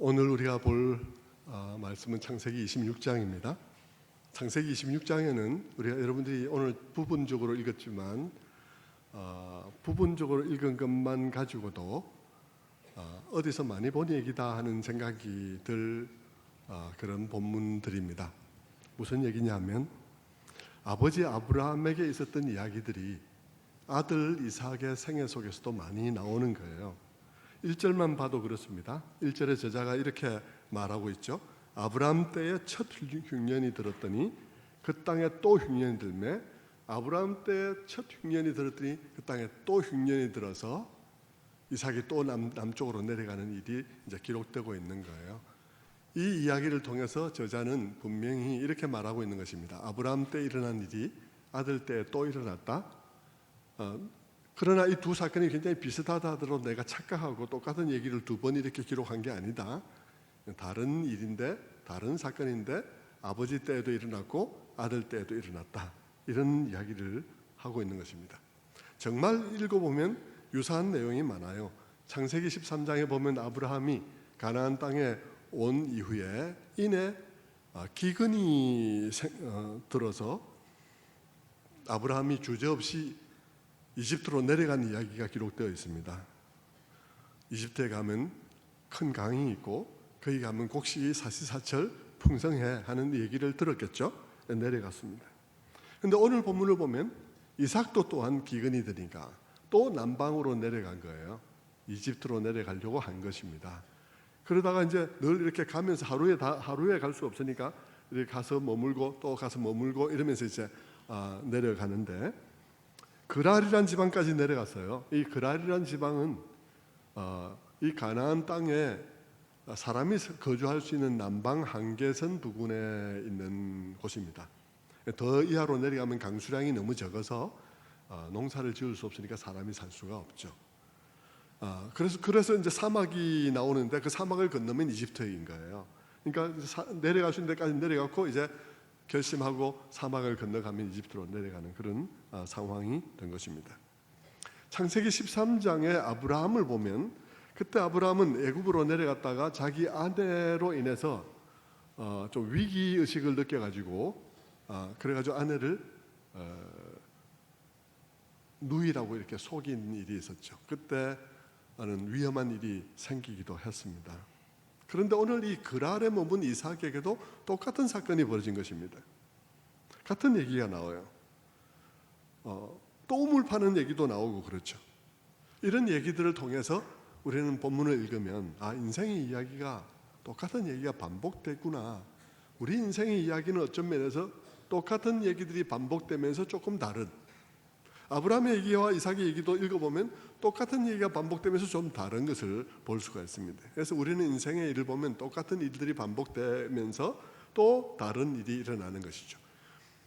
오늘 우리가 볼 말씀은 창세기 26장입니다. 창세기 26장에는 우리가 여러분들이 오늘 부분적으로 읽었지만 부분적으로 읽은 것만 가지고도 어디서 많이 본 얘기다 하는 생각이 들 그런 본문들입니다. 무슨 얘기냐면 아버지 아브라함에게 있었던 이야기들이 아들 이삭의 생애 속에서도 많이 나오는 거예요. 1절만 봐도 그렇습니다. 1절의 저자가 이렇게 말하고 있죠. 아브라함 때에 첫 흉년이 들었더니 그 땅에 또 흉년이 들매 아브라함 때에 첫 흉년이 들었더니 그 땅에 또 흉년이 들어서 이삭이 또 남쪽으로 내려가는 일이 이제 기록되고 있는 거예요. 이 이야기를 통해서 저자는 분명히 이렇게 말하고 있는 것입니다. 아브라함 때 일어난 일이 아들 때에 또 일어났다. 그러나 이 두 사건이 굉장히 비슷하다 하더라도 내가 착각하고 똑같은 얘기를 두 번 이렇게 기록한 게 아니다. 다른 일인데 다른 사건인데 아버지 때에도 일어났고 아들 때에도 일어났다. 이런 이야기를 하고 있는 것입니다. 정말 읽어보면 유사한 내용이 많아요. 창세기 13장에 보면 아브라함이 가나안 땅에 온 이후에 이내 기근이 들어서 아브라함이 주저없이 이집트로 내려간 이야기가 기록되어 있습니다. 이집트에 가면 큰 강이 있고 거기 가면 곡식이 사시사철 풍성해 하는 얘기를 들었겠죠. 내려갔습니다. 그런데 오늘 본문을 보면 이삭도 또한 기근이 드니까 또 남방으로 내려간 거예요. 이집트로 내려가려고 한 것입니다. 그러다가 이제 늘 이렇게 가면서 하루에 갈 수 없으니까 이렇게 가서 머물고 또 가서 머물고 이러면서 이제 내려가는데 그랄이란 지방까지 내려갔어요. 이 그랄이란 지방은 이 가나안 땅에 사람이 거주할 수 있는 남방 한계선 부근에 있는 곳입니다. 더 이하로 내려가면 강수량이 너무 적어서 농사를 지을 수 없으니까 사람이 살 수가 없죠. 그래서 이제 사막이 나오는데 그 사막을 건너면 이집트인 거예요. 그러니까 내려갈 수 있는 데까지 내려갔고 이제 결심하고 사막을 건너가면 이집트로 내려가는 그런 상황이 된 것입니다. 창세기 13장에 아브라함을 보면 그때 아브라함은 애굽으로 내려갔다가 자기 아내로 인해서 좀 위기의식을 느껴가지고 그래가지고 아내를 누이라고 이렇게 속인 일이 있었죠. 그때는 위험한 일이 생기기도 했습니다. 그런데 오늘 이 그랄에 머문 이삭에게도 똑같은 사건이 벌어진 것입니다. 같은 얘기가 나와요. 또 우물 파는 얘기도 나오고 그렇죠. 이런 얘기들을 통해서 우리는 본문을 읽으면 인생의 이야기가 똑같은 얘기가 반복됐구나. 우리 인생의 이야기는 어떤 면에서 똑같은 얘기들이 반복되면서 조금 다른 아브라함의 얘기와 이삭의 얘기도 읽어보면 똑같은 얘기가 반복되면서 좀 다른 것을 볼 수가 있습니다. 그래서 우리는 인생의 일을 보면 똑같은 일들이 반복되면서 또 다른 일이 일어나는 것이죠.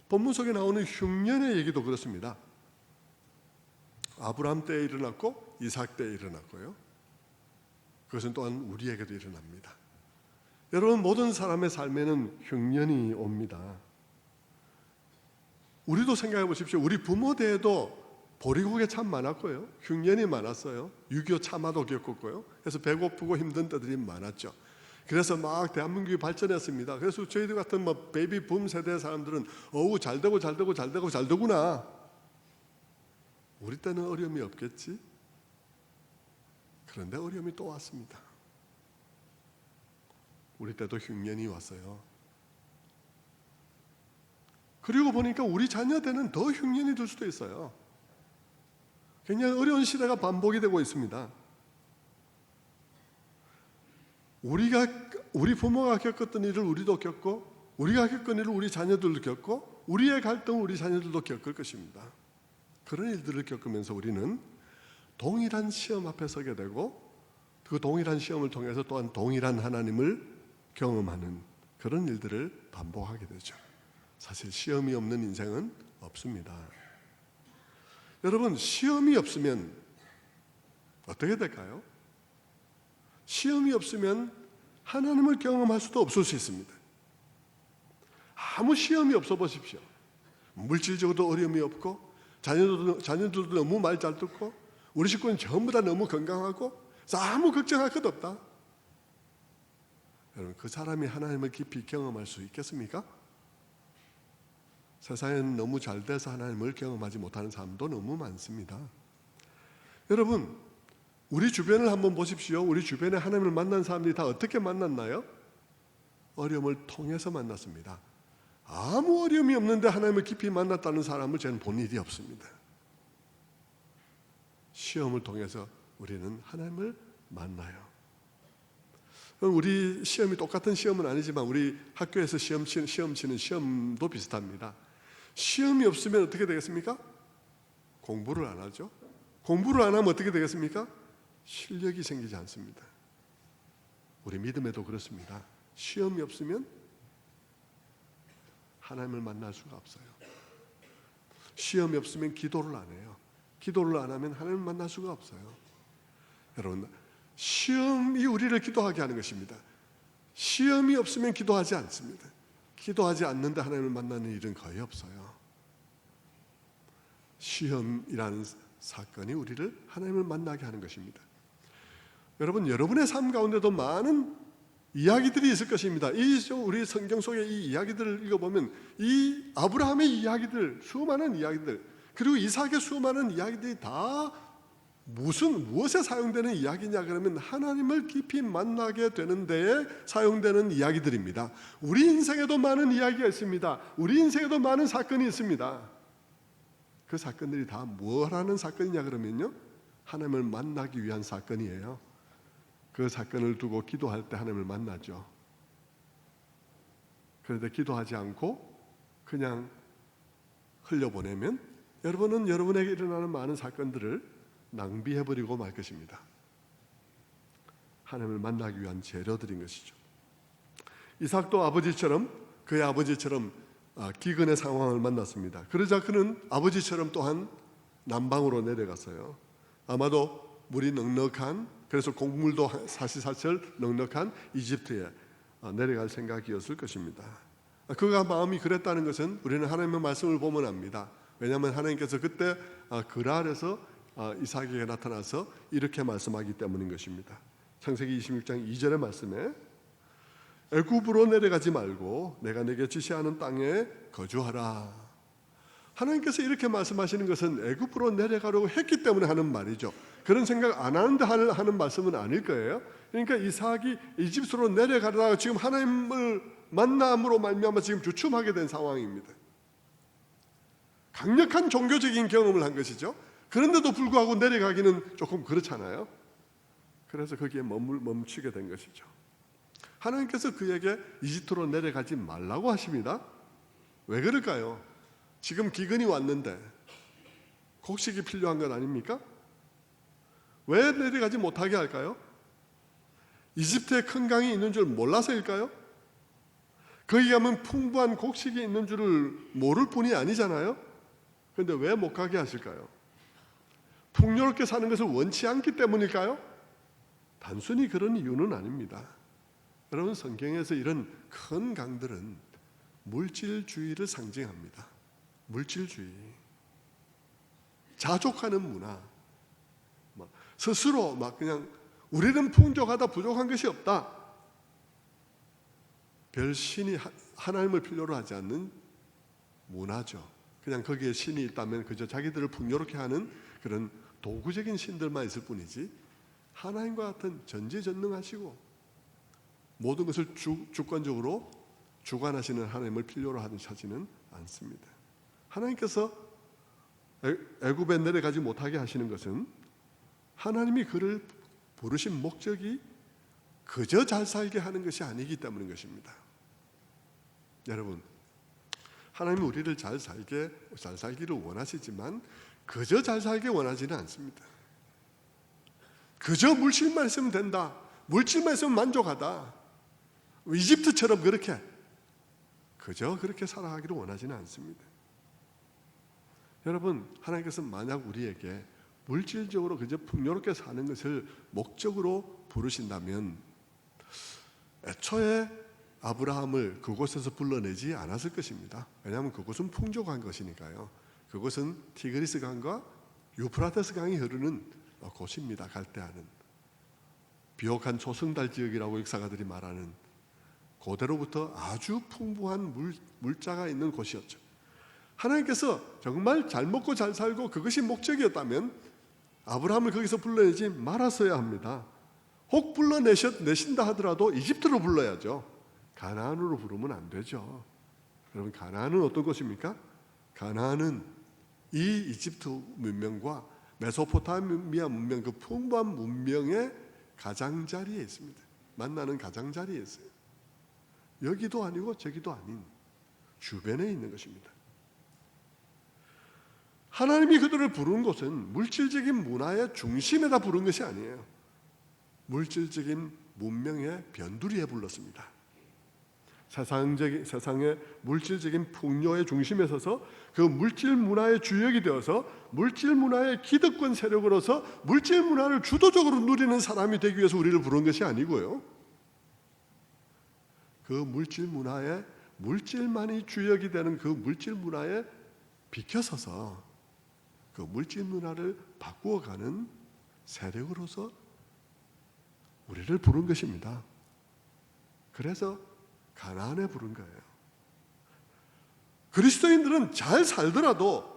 본문 속에 나오는 흉년의 얘기도 그렇습니다. 아브라함 때에 일어났고 이삭 때에 일어났고요. 그것은 또한 우리에게도 일어납니다. 여러분, 모든 사람의 삶에는 흉년이 옵니다. 우리도 생각해 보십시오. 우리 부모 때에도 보리고개 참 많았고요. 흉년이 많았어요. 6.25 참화도 겪었고요. 그래서 배고프고 힘든 때들이 많았죠. 그래서 막 대한민국이 발전했습니다. 그래서 저희들 같은 베이비 붐 세대 사람들은 잘 되구나. 우리 때는 어려움이 없겠지. 그런데 어려움이 또 왔습니다. 우리 때도 흉년이 왔어요. 그리고 보니까 우리 자녀들은 더 흉년이 들 수도 있어요. 굉장히 어려운 시대가 반복이 되고 있습니다. 우리 부모가 겪었던 일을 우리도 겪고 우리가 겪은 일을 우리 자녀들도 겪고 우리의 갈등을 우리 자녀들도 겪을 것입니다. 그런 일들을 겪으면서 우리는 동일한 시험 앞에 서게 되고 그 동일한 시험을 통해서 또한 동일한 하나님을 경험하는 그런 일들을 반복하게 되죠. 사실 시험이 없는 인생은 없습니다. 여러분, 시험이 없으면 어떻게 될까요? 시험이 없으면 하나님을 경험할 수도 없을 수 있습니다. 아무 시험이 없어 보십시오. 물질적으로도 어려움이 없고 자녀들도 너무 말 잘 듣고 우리 식구는 전부 다 너무 건강하고 아무 걱정할 것 없다. 여러분, 그 사람이 하나님을 깊이 경험할 수 있겠습니까? 세상에는 너무 잘 돼서 하나님을 경험하지 못하는 사람도 너무 많습니다. 여러분, 우리 주변을 한번 보십시오. 우리 주변에 하나님을 만난 사람들이 다 어떻게 만났나요? 어려움을 통해서 만났습니다. 아무 어려움이 없는데 하나님을 깊이 만났다는 사람을 저는 본 일이 없습니다. 시험을 통해서 우리는 하나님을 만나요. 우리 시험이 똑같은 시험은 아니지만 우리 학교에서 시험 치는 시험도 비슷합니다. 시험이 없으면 어떻게 되겠습니까? 공부를 안 하죠. 공부를 안 하면 어떻게 되겠습니까? 실력이 생기지 않습니다. 우리 믿음에도 그렇습니다. 시험이 없으면 하나님을 만날 수가 없어요. 시험이 없으면 기도를 안 해요. 기도를 안 하면 하나님을 만날 수가 없어요. 여러분, 시험이 우리를 기도하게 하는 것입니다. 시험이 없으면 기도하지 않습니다. 기도하지 않는데 하나님을 만나는 일은 거의 없어요. 시험이라는 사건이 우리를 하나님을 만나게 하는 것입니다. 여러분, 여러분의 삶 가운데도 많은 이야기들이 있을 것입니다. 우리 성경 속의 이 이야기들을 읽어보면 이 아브라함의 이야기들, 수많은 이야기들, 그리고 이삭의 수많은 이야기들이 다 무엇에 사용되는 이야기냐 그러면 하나님을 깊이 만나게 되는 데에 사용되는 이야기들입니다. 우리 인생에도 많은 이야기가 있습니다. 우리 인생에도 많은 사건이 있습니다. 그 사건들이 다 뭐라는 사건이냐 그러면요, 하나님을 만나기 위한 사건이에요. 그 사건을 두고 기도할 때 하나님을 만나죠. 그런데 기도하지 않고 그냥 흘려보내면 여러분은 여러분에게 일어나는 많은 사건들을 낭비해버리고 말 것입니다. 하나님을 만나기 위한 재료들인 것이죠. 이삭도 그의 아버지처럼 기근의 상황을 만났습니다. 그러자 그는 아버지처럼 또한 남방으로 내려갔어요. 아마도 물이 넉넉한, 그래서 곡물도 사시사철 넉넉한 이집트에 내려갈 생각이었을 것입니다. 그가 마음이 그랬다는 것은 우리는 하나님의 말씀을 보면 압니다. 왜냐하면 하나님께서 그때 그랄에서 이삭에게 나타나서 이렇게 말씀하기 때문인 것입니다. 창세기 26장 2절의 말씀에 애굽으로 내려가지 말고 내가 내게 지시하는 땅에 거주하라. 하나님께서 이렇게 말씀하시는 것은 애굽으로 내려가려고 했기 때문에 하는 말이죠. 그런 생각 안 하는데 하는 말씀은 아닐 거예요. 그러니까 이삭이 이집트로 내려가다가 지금 하나님을 만남으로 말미암아 지금 주춤하게 된 상황입니다. 강력한 종교적인 경험을 한 것이죠. 그런데도 불구하고 내려가기는 조금 그렇잖아요. 그래서 거기에 멈추게 된 것이죠. 하나님께서 그에게 이집트로 내려가지 말라고 하십니다. 왜 그럴까요? 지금 기근이 왔는데 곡식이 필요한 건 아닙니까? 왜 내려가지 못하게 할까요? 이집트에 큰 강이 있는 줄 몰라서일까요? 거기 가면 풍부한 곡식이 있는 줄을 모를 뿐이 아니잖아요. 그런데 왜 못 가게 하실까요? 풍요롭게 사는 것을 원치 않기 때문일까요? 단순히 그런 이유는 아닙니다. 여러분, 성경에서 이런 큰 강들은 물질주의를 상징합니다. 물질주의, 자족하는 문화, 스스로 그냥 우리는 풍족하다, 부족한 것이 없다, 별 신이 하나님을 필요로 하지 않는 문화죠. 그냥 거기에 신이 있다면 그저 자기들을 풍요롭게 하는 그런 도구적인 신들만 있을 뿐이지 하나님과 같은 전지전능하시고 모든 것을 주권적으로 주관하시는 하나님을 필요로 하시지는 않습니다. 하나님께서 애굽에 내려가지 못하게 하시는 것은 하나님이 그를 부르신 목적이 그저 잘 살게 하는 것이 아니기 때문인 것입니다. 여러분, 하나님은 우리를 잘 살기를 원하시지만 그저 잘 살게 원하지는 않습니다. 그저 물질만 있으면 된다, 물질만 있으면 만족하다, 이집트처럼 그저 그렇게 살아가기를 원하지는 않습니다. 여러분, 하나님께서 만약 우리에게 물질적으로 그저 풍요롭게 사는 것을 목적으로 부르신다면 애초에 아브라함을 그곳에서 불러내지 않았을 것입니다. 왜냐하면 그곳은 풍족한 것이니까요. 그곳은 티그리스 강과 유프라테스 강이 흐르는 곳입니다. 갈대아는 비옥한 초승달 지역이라고 역사가들이 말하는 그대로부터 아주 풍부한 물자가 있는 곳이었죠. 하나님께서 정말 잘 먹고 잘 살고 그것이 목적이었다면 아브라함을 거기서 불러내지 말았어야 합니다. 혹 불러내신다 하더라도 이집트로 불러야죠. 가나안으로 부르면 안 되죠. 여러분, 가나안은 어떤 곳입니까? 가나안은 이 이집트 문명과 메소포타미아 문명, 그 풍부한 문명의 가장자리에 있습니다. 만나는 가장자리에 있어요. 여기도 아니고 저기도 아닌 주변에 있는 것입니다. 하나님이 그들을 부른 곳은 물질적인 문화의 중심에다 부른 것이 아니에요. 물질적인 문명의 변두리에 불렀습니다. 세상의 물질적인 풍요의 중심에 서서 그 물질 문화의 주역이 되어서 물질 문화의 기득권 세력으로서 물질 문화를 주도적으로 누리는 사람이 되기 위해서 우리를 부른 것이 아니고요. 그 물질 문화에 물질만이 주역이 되는 그 물질 문화에 비켜서서 그 물질 문화를 바꾸어가는 세력으로서 우리를 부른 것입니다. 그래서 가나안에 부른 거예요. 그리스도인들은 잘 살더라도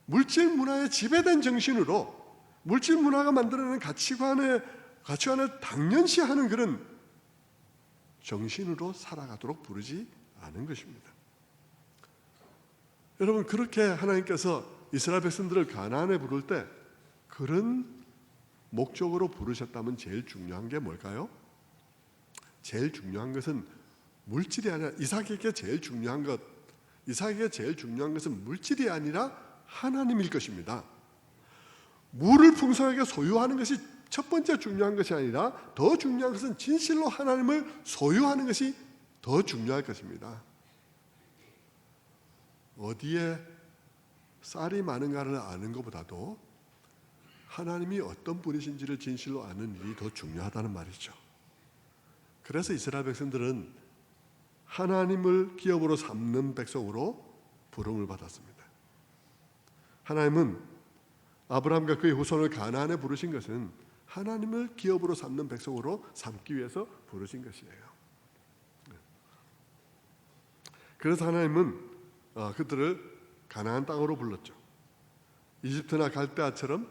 물질 문화에 지배된 정신으로 물질 문화가 만들어내는 가치관을 당연시하는 그런 정신으로 살아가도록 부르지 않은 것입니다. 여러분, 그렇게 하나님께서 이스라엘 백성들을 가나안에 부를 때 그런 목적으로 부르셨다면 제일 중요한 게 뭘까요? 제일 중요한 것은 물질이 아니라 이삭에게 제일 중요한 것은 물질이 아니라 하나님일 것입니다. 물을 풍성하게 소유하는 것이 첫 번째 중요한 것이 아니라 더 중요한 것은 진실로 하나님을 소유하는 것이 더 중요할 것입니다. 어디에 쌀이 많은가를 아는 것보다도 하나님이 어떤 분이신지를 진실로 아는 일이 더 중요하다는 말이죠. 그래서 이스라엘 백성들은 하나님을 기업으로 삼는 백성으로 부름을 받았습니다. 하나님은 아브라함과 그의 후손을 가나안에 부르신 것은 하나님을 기업으로 삼는 백성으로 삼기 위해서 부르신 것이에요. 그래서 하나님은 그들을 가나안 땅으로 불렀죠. 이집트나 갈대아처럼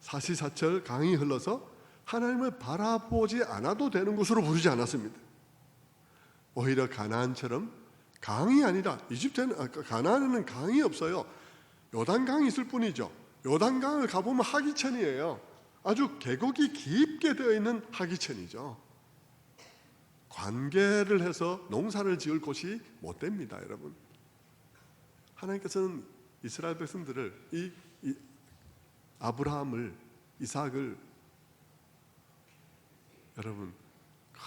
사시사철 강이 흘러서 하나님을 바라보지 않아도 되는 곳으로 부르지 않았습니다. 오히려 가나안처럼 강이 아니라 가나안에는 강이 없어요. 요단강이 있을 뿐이죠. 요단강을 가보면 하기천이에요. 아주 계곡이 깊게 되어 있는 하기천이죠. 관계를 해서 농사를 지을 곳이 못 됩니다, 여러분. 하나님께서는 이스라엘 백성들을 이 아브라함을, 이삭을 여러분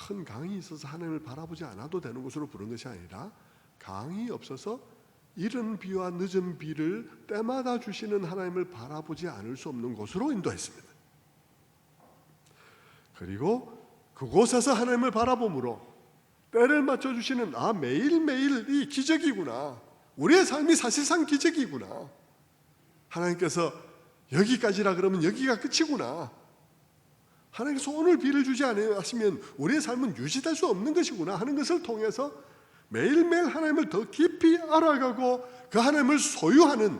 큰 강이 있어서 하나님을 바라보지 않아도 되는 곳으로 부른 것이 아니라 강이 없어서 이른 비와 늦은 비를 때마다 주시는 하나님을 바라보지 않을 수 없는 곳으로 인도했습니다. 그리고 그곳에서 하나님을 바라봄으로 때를 맞춰주시는 매일매일이 기적이구나, 우리의 삶이 사실상 기적이구나, 하나님께서 여기까지라 그러면 여기가 끝이구나, 하나님께서 오늘 비를 주지 않으시면 우리의 삶은 유지될 수 없는 것이구나 하는 것을 통해서 매일매일 하나님을 더 깊이 알아가고 그 하나님을 소유하는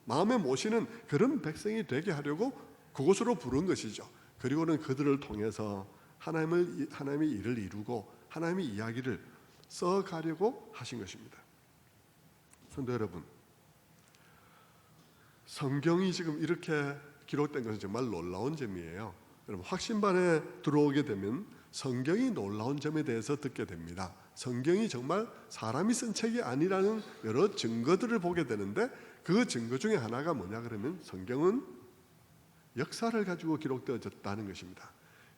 마음에 모시는 그런 백성이 되게 하려고 그곳으로 부른 것이죠. 그리고는 그들을 통해서 하나님의 일을 이루고 하나님의 이야기를 써가려고 하신 것입니다. 성도 여러분, 성경이 지금 이렇게 기록된 것은 정말 놀라운 점이에요. 여러분, 확신반에 들어오게 되면 성경이 놀라운 점에 대해서 듣게 됩니다. 성경이 정말 사람이 쓴 책이 아니라는 여러 증거들을 보게 되는데 그 증거 중에 하나가 뭐냐 그러면 성경은 역사를 가지고 기록되어졌다는 것입니다.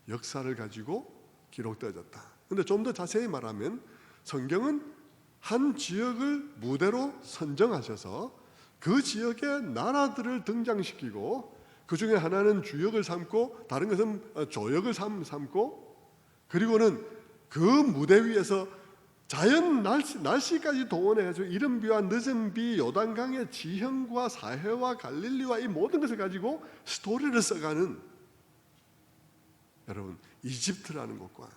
역사를 가지고 기록되어졌다. 그런데 좀 더 자세히 말하면 성경은 한 지역을 무대로 선정하셔서 그 지역의 나라들을 등장시키고 그 중에 하나는 주역을 삼고 다른 것은 조역을 삼고 그리고는 그 무대 위에서 자연 날씨까지 동원해서 이른 비와 늦은 비, 요단강의 지형과 사해와 갈릴리와 이 모든 것을 가지고 스토리를 써가는, 여러분, 이집트라는 것과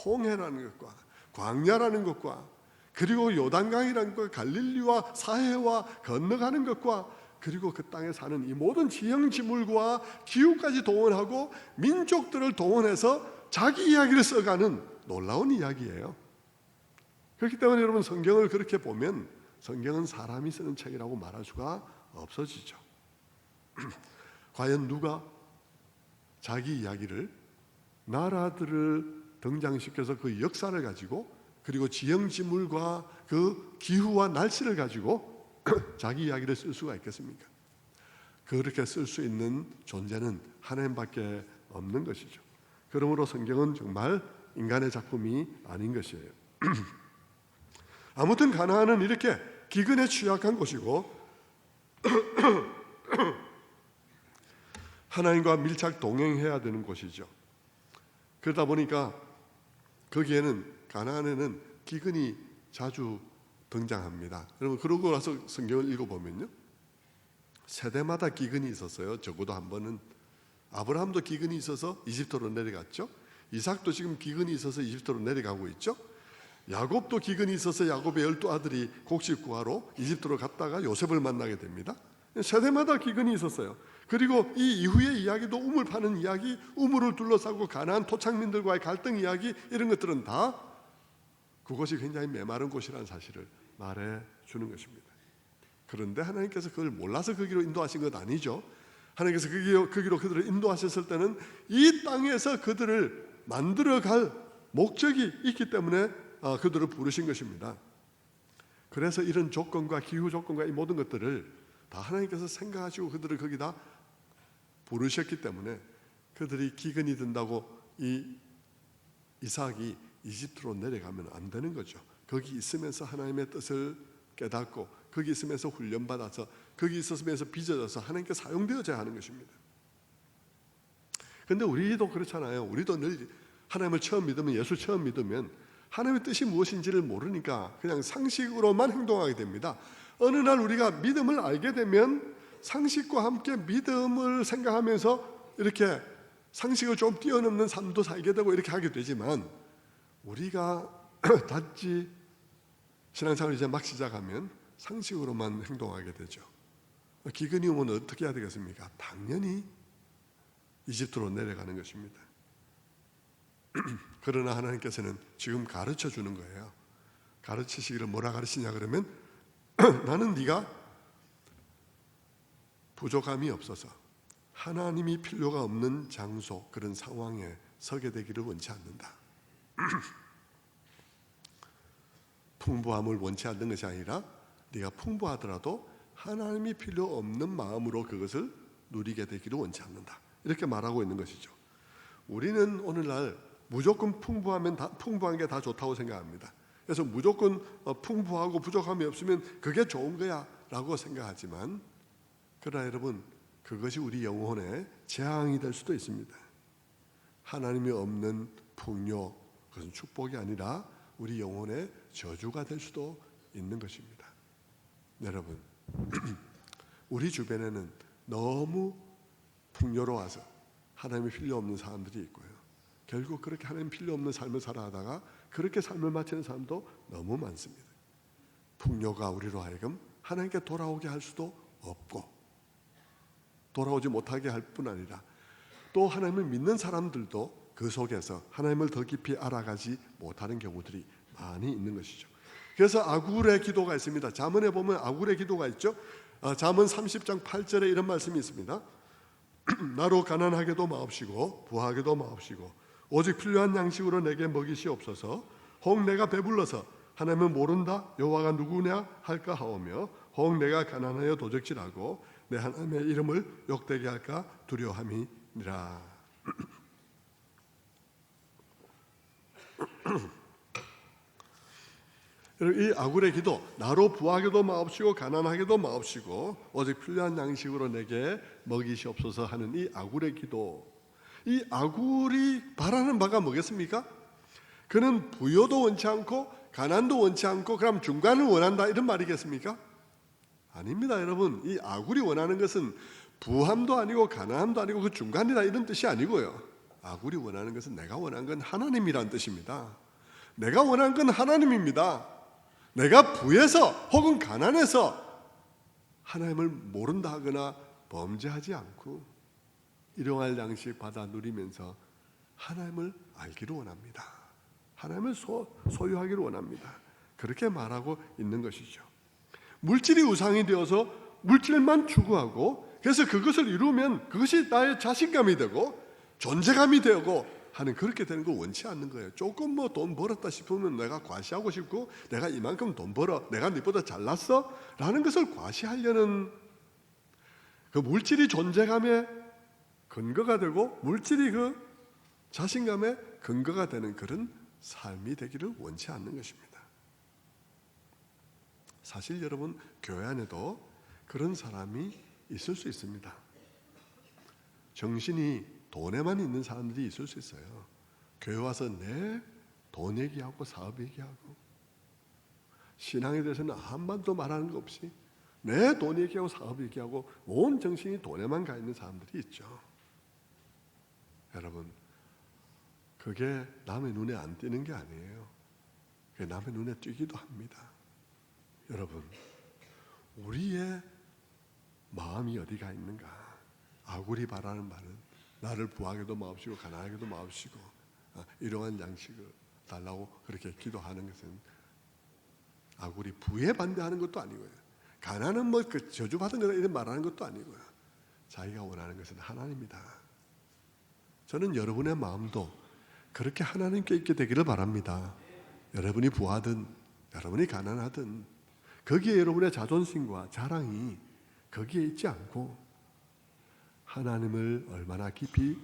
홍해라는 것과 광야라는 것과 그리고 요단강이라는 것, 갈릴리와 사해와 건너가는 것과 그리고 그 땅에 사는 이 모든 지형지물과 기후까지 동원하고 민족들을 동원해서 자기 이야기를 써가는 놀라운 이야기예요. 그렇기 때문에 여러분, 성경을 그렇게 보면 성경은 사람이 쓰는 책이라고 말할 수가 없어지죠. 과연 누가 자기 이야기를, 나라들을 등장시켜서 그 역사를 가지고 그리고 지형지물과 그 기후와 날씨를 가지고 자기 이야기를 쓸 수가 있겠습니까? 그렇게 쓸 수 있는 존재는 하나님밖에 없는 것이죠. 그러므로 성경은 정말 인간의 작품이 아닌 것이에요. 아무튼 가나안은 이렇게 기근에 취약한 곳이고 하나님과 밀착 동행해야 되는 곳이죠. 그러다 보니까 거기에는, 가나안에는 기근이 자주 등장합니다. 여러분, 그러고 나서 성경을 읽어보면요, 세대마다 기근이 있었어요. 적어도 한 번은. 아브라함도 기근이 있어서 이집트로 내려갔죠. 이삭도 지금 기근이 있어서 이집트로 내려가고 있죠. 야곱도 기근이 있어서 야곱의 12아들이 곡식 구하러 이집트로 갔다가 요셉을 만나게 됩니다. 세대마다 기근이 있었어요. 그리고 이 이후의 이야기도 우물 파는 이야기, 우물을 둘러싸고 가나안 토착민들과의 갈등 이야기, 이런 것들은 다 그곳이 굉장히 메마른 곳이라는 사실을 말해 주는 것입니다. 그런데 하나님께서 그걸 몰라서 거기로 인도하신 것 아니죠. 하나님께서 거기로 그들을 인도하셨을 때는 이 땅에서 그들을 만들어갈 목적이 있기 때문에 그들을 부르신 것입니다. 그래서 이런 조건과 기후 조건과 이 모든 것들을 다 하나님께서 생각하시고 그들을 거기다 부르셨기 때문에 그들이 기근이 든다고 이 이삭이 이집트로 내려가면 안 되는 거죠. 거기 있으면서 하나님의 뜻을 깨닫고 거기 있으면서 훈련받아서 거기 있으면서 빚어져서 하나님께 사용되어져야 하는 것입니다. 그런데 우리도 그렇잖아요. 우리도 늘 하나님을 처음 믿으면, 예수 처음 믿으면 하나님의 뜻이 무엇인지를 모르니까 그냥 상식으로만 행동하게 됩니다. 어느 날 우리가 믿음을 알게 되면 상식과 함께 믿음을 생각하면서 이렇게 상식을 좀 뛰어넘는 삶도 살게 되고 이렇게 하게 되지만, 우리가 단지 신앙생활을 이제 막 시작하면 상식으로만 행동하게 되죠. 기근이 오면 어떻게 해야 되겠습니까? 당연히 이집트로 내려가는 것입니다. 그러나 하나님께서는 지금 가르쳐 주는 거예요. 가르치시기를 뭐라 가르치냐 그러면 나는 네가 부족함이 없어서 하나님이 필요가 없는 장소, 그런 상황에 서게 되기를 원치 않는다. 풍부함을 원치 않는 것이 아니라 네가 풍부하더라도 하나님이 필요 없는 마음으로 그것을 누리게 되기를 원치 않는다. 이렇게 말하고 있는 것이죠. 우리는 오늘날 무조건 풍부한 게 다 좋다고 생각합니다. 그래서 무조건 풍부하고 부족함이 없으면 그게 좋은 거야 라고 생각하지만, 그러나 여러분, 그것이 우리 영혼의 재앙이 될 수도 있습니다. 하나님이 없는 풍요, 그것은 축복이 아니라 우리 영혼의 저주가 될 수도 있는 것입니다. 여러분, 우리 주변에는 너무 풍요로워서 하나님이 필요 없는 사람들이 있고요, 결국 그렇게 하나님 필요 없는 삶을 살아가다가 그렇게 삶을 마치는 사람도 너무 많습니다. 풍요가 우리로 하여금 하나님께 돌아오게 할 수도 없고, 돌아오지 못하게 할 뿐 아니라 또 하나님을 믿는 사람들도 그 속에서 하나님을 더 깊이 알아가지 못하는 경우들이 많이 있는 것이죠. 그래서 아굴의 기도가 있습니다. 잠언에 보면 아굴의 기도가 있죠. 잠언 30장 8절에 이런 말씀이 있습니다. 나로 가난하게도 마옵시고 부하게도 마옵시고 오직 필요한 양식으로 내게 먹이시옵소서. 혹 내가 배불러서 하나님은 모른다 여호와가 누구냐 할까 하오며, 혹 내가 가난하여 도적질하고 내 하나님의 이름을 욕되게 할까 두려워함이니라. 이 아굴의 기도, 나로 부하게도 마옵시고 가난하게도 마옵시고 오직 필요한 양식으로 내게 먹이시옵소서 하는 이 아굴의 기도, 이 아굴이 바라는 바가 뭐겠습니까? 그는 부요도 원치 않고 가난도 원치 않고 그럼 중간을 원한다, 이런 말이겠습니까? 아닙니다. 여러분, 이 아굴이 원하는 것은 부함도 아니고 가난함도 아니고 그 중간이다, 이런 뜻이 아니고요. 아굴이 원하는 것은 내가 원하는 건 하나님이란 뜻입니다. 내가 원하는 건 하나님입니다. 내가 부해서 혹은 가난해서 하나님을 모른다 하거나 범죄하지 않고 일용할 양식 받아 누리면서 하나님을 알기를 원합니다. 하나님을 소유하기를 원합니다. 그렇게 말하고 있는 것이죠. 물질이 우상이 되어서 물질만 추구하고 그래서 그것을 이루면 그것이 나의 자신감이 되고 존재감이 되고 하는 그렇게 되는 걸 원치 않는 거예요. 조금 뭐 돈 벌었다 싶으면 내가 과시하고 싶고 내가 이만큼 돈 벌어 내가 너보다 잘났어 라는 것을 과시하려는 그 물질이 존재감의 근거가 되고 물질이 그 자신감의 근거가 되는 그런 삶이 되기를 원치 않는 것입니다. 사실 여러분 교회 안에도 그런 사람이 있을 수 있습니다. 정신이 돈에만 있는 사람들이 있을 수 있어요. 교회 와서 내 돈 얘기하고 사업 얘기하고 신앙에 대해서는 한마디도 말하는 거 없이 내 돈 얘기하고 사업 얘기하고 온 정신이 돈에만 가 있는 사람들이 있죠. 여러분 그게 남의 눈에 안 띄는 게 아니에요. 그게 남의 눈에 띄기도 합니다. 여러분 우리의 마음이 어디가 있는가? 아구리 바라는 말은 나를 부하게도 마옵시고 가난하게도 마옵시고 일용한 양식을 달라고 그렇게 기도하는 것은 아구리 부에 반대하는 것도 아니고요. 가난은 뭐 그 저주받은 거다 이런 말하는 것도 아니고요. 자기가 원하는 것은 하나님이다. 저는 여러분의 마음도 그렇게 하나님께 있게 되기를 바랍니다. 여러분이 부하든 여러분이 가난하든 거기에 여러분의 자존심과 자랑이 거기에 있지 않고 하나님을 얼마나 깊이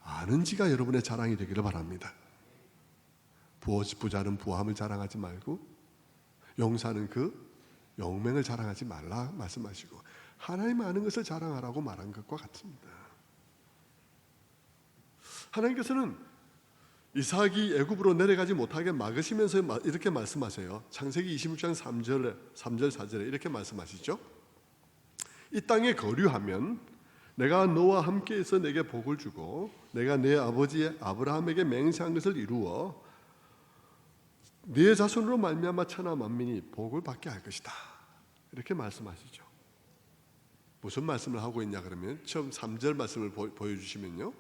아는지가 여러분의 자랑이 되기를 바랍니다. 부자는 부함을 자랑하지 말고 용사는 그 용맹을 자랑하지 말라 말씀하시고 하나님 아는 것을 자랑하라고 말한 것과 같습니다. 하나님께서는 이삭이 애굽으로 내려가지 못하게 막으시면서 이렇게 말씀하세요. 창세기 26장 3절 4절에 이렇게 말씀하시죠. 이 땅에 거류하면 내가 너와 함께 있어 내게 복을 주고 내가 내 아버지 아브라함에게 맹세한 것을 이루어 네 자손으로 말미암아 천하 만민이 복을 받게 할 것이다. 이렇게 말씀하시죠. 무슨 말씀을 하고 있냐 그러면 처음 3절 말씀을 보여주시면요.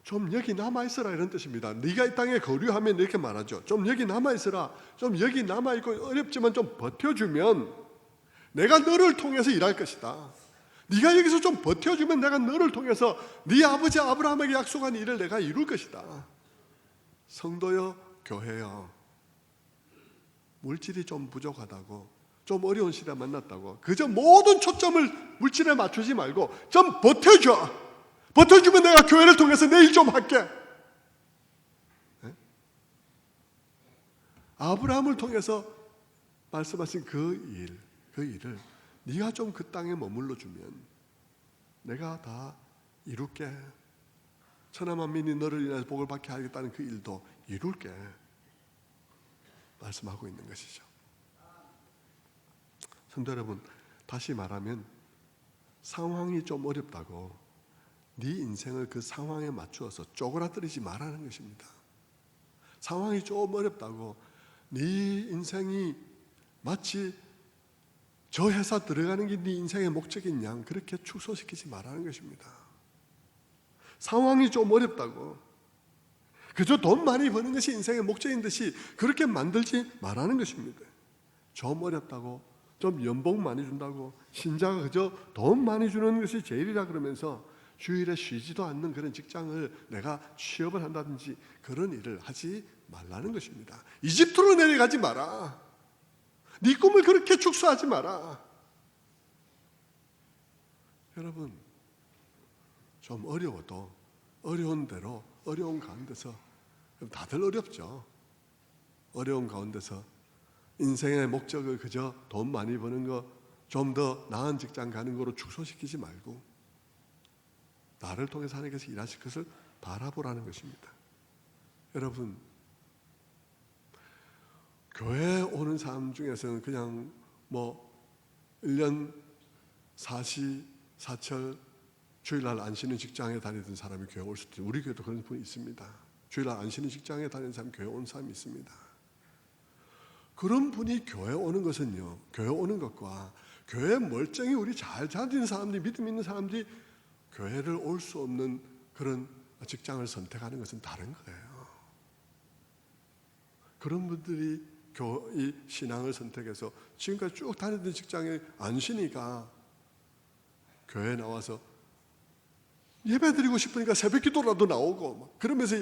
좀 여기 남아있어라 이런 뜻입니다. 네가 이 땅에 거류하면 이렇게 말하죠. 좀 여기 남아있어라. 좀 여기 남아있고 어렵지만 좀 버텨주면 내가 너를 통해서 일할 것이다. 네가 여기서 좀 버텨주면 내가 너를 통해서 네 아버지 아브라함에게 약속한 일을 내가 이룰 것이다. 성도여 교회여 물질이 좀 부족하다고 좀 어려운 시대 만났다고 그저 모든 초점을 물질에 맞추지 말고 좀 버텨줘. 버텨주면 내가 교회를 통해서 내 일 좀 할게. 네? 아브라함을 통해서 말씀하신 그 일을 네가 좀 그 땅에 머물러 주면 내가 다 이룰게. 천하 만민이 너를 인해서 복을 받게 하겠다는 그 일도 이룰게. 말씀하고 있는 것이죠. 성도 여러분, 다시 말하면 상황이 좀 어렵다고 네 인생을 그 상황에 맞추어서 쪼그라뜨리지 말라는 것입니다. 상황이 좀 어렵다고 네 인생이 마치 저 회사 들어가는 게 네 인생의 목적인 양 그렇게 축소시키지 말라는 것입니다. 상황이 좀 어렵다고 그저 돈 많이 버는 것이 인생의 목적인 듯이 그렇게 만들지 말라는 것입니다. 좀 어렵다고 좀 연봉 많이 준다고 신자가 그저 돈 많이 주는 것이 제일이라 그러면서 주일에 쉬지도 않는 그런 직장을 내가 취업을 한다든지 그런 일을 하지 말라는 것입니다. 이집트로 내려가지 마라. 네 꿈을 그렇게 축소하지 마라. 여러분 좀 어려워도 어려운 대로 어려운 가운데서 다들 어렵죠. 어려운 가운데서 인생의 목적을 그저 돈 많이 버는 거 좀 더 나은 직장 가는 거로 축소시키지 말고 나를 통해서 하나님께서 일하실 것을 바라보라는 것입니다. 여러분 교회에 오는 사람 중에서는 그냥 뭐 1년 사시 사철 주일날 안 쉬는 직장에 다니던 사람이 교회 올 수도 있고 우리 교회도 그런 분이 있습니다. 주일날 안 쉬는 직장에 다니는 사람, 교회 온 사람이 있습니다. 그런 분이 교회 오는 것은요, 교회 오는 것과 교회 멀쩡히 우리 잘 다니는 사람들이, 믿음 있는 사람들이 교회를 올 수 없는 그런 직장을 선택하는 것은 다른 거예요. 그런 분들이 이 신앙을 선택해서 지금까지 쭉 다니던 직장에 안 쉬니까 교회에 나와서 예배 드리고 싶으니까 새벽 기도라도 나오고 그러면서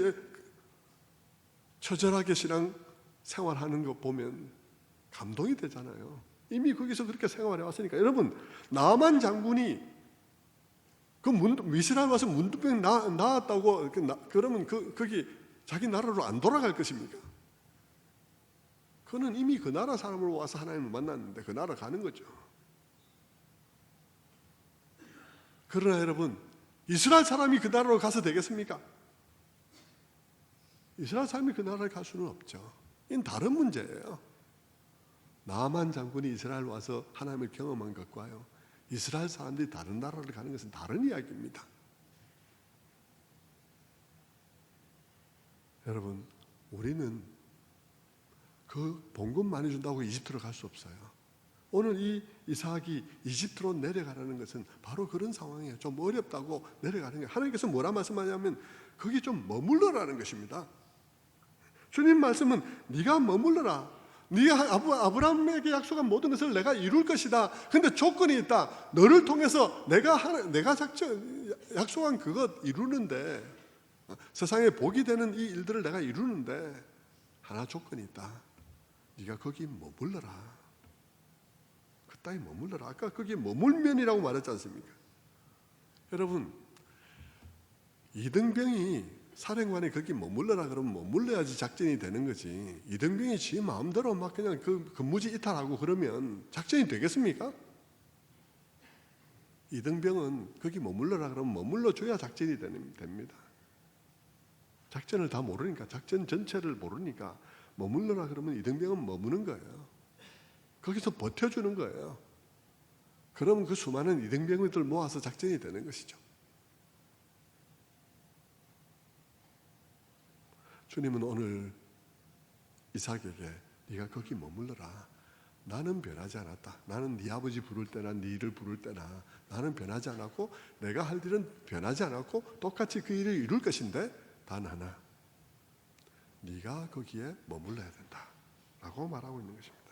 처절하게 신앙 생활하는 거 보면 감동이 되잖아요. 이미 거기서 그렇게 생활해 왔으니까. 여러분, 나만 장군이 그 미스라엘 와서 문둥병 나았다고 그러면 거기 자기 나라로 안 돌아갈 것입니까? 그는 이미 그 나라 사람으로 와서 하나님을 만났는데 그 나라 가는 거죠. 그러나 여러분, 이스라엘 사람이 그 나라로 가서 되겠습니까? 이스라엘 사람이 그 나라를 갈 수는 없죠. 이건 다른 문제예요. 나만 장군이 이스라엘 와서 하나님을 경험한 것과요, 이스라엘 사람들이 다른 나라를 가는 것은 다른 이야기입니다. 여러분, 우리는 그 봉급 많이 준다고 이집트로 갈 수 없어요. 오늘 이 이삭이 이집트로 내려가라는 것은 바로 그런 상황이에요. 좀 어렵다고 내려가는 거예요. 하나님께서 뭐라 말씀하냐면 거기 좀 머물러라는 것입니다. 주님 말씀은 네가 머물러라. 네가 아브라함에게 약속한 모든 것을 내가 이룰 것이다. 근데 조건이 있다. 너를 통해서 내가 약속한 그것 이루는데, 세상에 복이 되는 이 일들을 내가 이루는데 하나 조건이 있다. 네가 거기 머물러라. 그 땅에 머물러라. 아까 거기 머물면이라고 말했지 않습니까? 여러분, 이등병이 사령관이 거기 머물러라 그러면 머물러야지 작전이 되는 거지. 이등병이 지 마음대로 막 그냥 그 근무지 이탈하고 그러면 작전이 되겠습니까? 이등병은 거기 머물러라 그러면 머물러줘야 작전이 됩니다. 작전을 다 모르니까, 작전 전체를 모르니까 머물러라 그러면 이등병은 머무는 거예요. 거기서 버텨주는 거예요. 그러면 그 수많은 이등병들 모아서 작전이 되는 것이죠. 주님은 오늘 이삭에게 네가 거기 머물러라. 나는 변하지 않았다. 나는 네 아버지 부를 때나 네 일을 부를 때나 나는 변하지 않았고 내가 할 일은 변하지 않았고 똑같이 그 일을 이룰 것인데 단 하나, 네가 거기에 머물러야 된다 라고 말하고 있는 것입니다.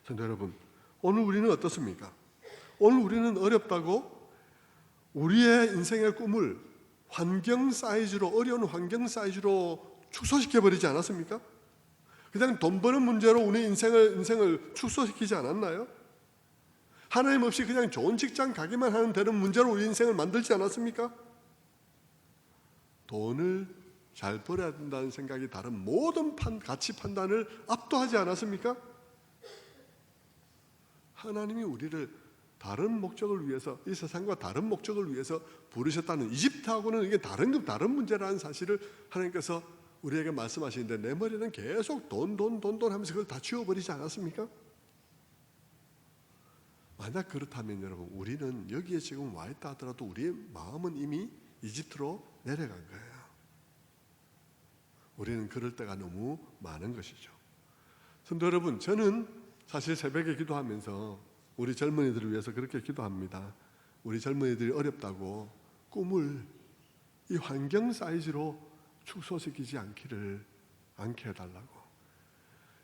성도 여러분, 오늘 우리는 어떻습니까? 오늘 우리는 어렵다고 우리의 인생의 꿈을 환경 사이즈로, 어려운 환경 사이즈로 축소시켜버리지 않았습니까? 그냥 돈 버는 문제로 우리 인생을 축소시키지 않았나요? 하나님 없이 그냥 좋은 직장 가기만 하면 되는 문제로 우리 인생을 만들지 않았습니까? 돈을 잘 벌어야 된다는 생각이 다른 모든 가치 판단을 압도하지 않았습니까? 하나님이 우리를 다른 목적을 위해서, 이 세상과 다른 목적을 위해서 부르셨다는, 이집트하고는 이게 다른 문제라는 사실을 하나님께서 우리에게 말씀하시는데 내 머리는 계속 돈 하면서 그걸 다 지워버리지 않았습니까? 만약 그렇다면 여러분, 우리는 여기에 지금 와 있다 하더라도 우리의 마음은 이미 이집트로 내려간 거예요. 우리는 그럴 때가 너무 많은 것이죠. 성도 여러분, 저는 사실 새벽에 기도하면서 우리 젊은이들을 위해서 그렇게 기도합니다. 우리 젊은이들이 어렵다고 꿈을 이 환경 사이즈로 축소시키지 않게 해달라고.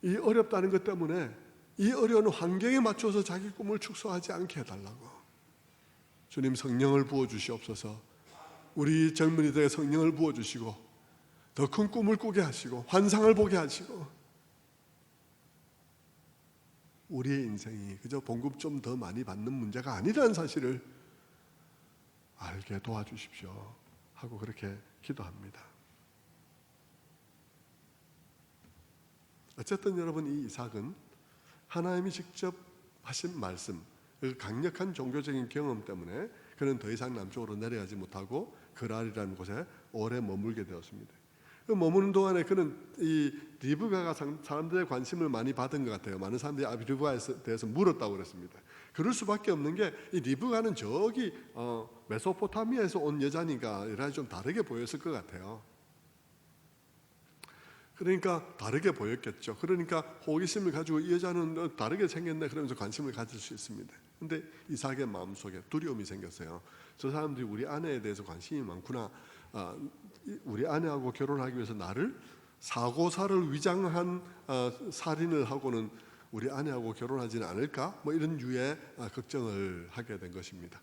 이 어렵다는 것 때문에 이 어려운 환경에 맞춰서 자기 꿈을 축소하지 않게 해달라고. 주님, 성령을 부어주시옵소서. 우리 젊은이들에게 성령을 부어주시고 더 큰 꿈을 꾸게 하시고 환상을 보게 하시고, 우리의 인생이 그저 봉급 좀 더 많이 받는 문제가 아니라는 사실을 알게 도와주십시오 하고 그렇게 기도합니다. 어쨌든 여러분, 이 이삭은 하나님이 직접 하신 말씀, 그 강력한 종교적인 경험 때문에 그는 더 이상 남쪽으로 내려가지 못하고 그랄이라는 곳에 오래 머물게 되었습니다. 그 머무는 동안에 그는 이 리브가가 사람들의 관심을 많이 받은 것 같아요. 많은 사람들이 리브가에 대해서 물었다고 그랬습니다. 그럴 수밖에 없는 게 이 리브가는 저기 메소포타미아에서 온 여자니까 여러 가지 좀 다르게 보였을 것 같아요. 그러니까 다르게 보였겠죠. 그러니까 호기심을 가지고 이 여자는 다르게 생겼네 그러면서 관심을 가질 수 있습니다. 근데 이삭의 마음속에 두려움이 생겼어요. 저 사람들이 우리 아내에 대해서 관심이 많구나. 우리 아내하고 결혼하기 위해서 나를 사고사를 위장한 살인을 하고는 우리 아내하고 결혼하지는 않을까? 뭐 이런 유의 걱정을 하게 된 것입니다.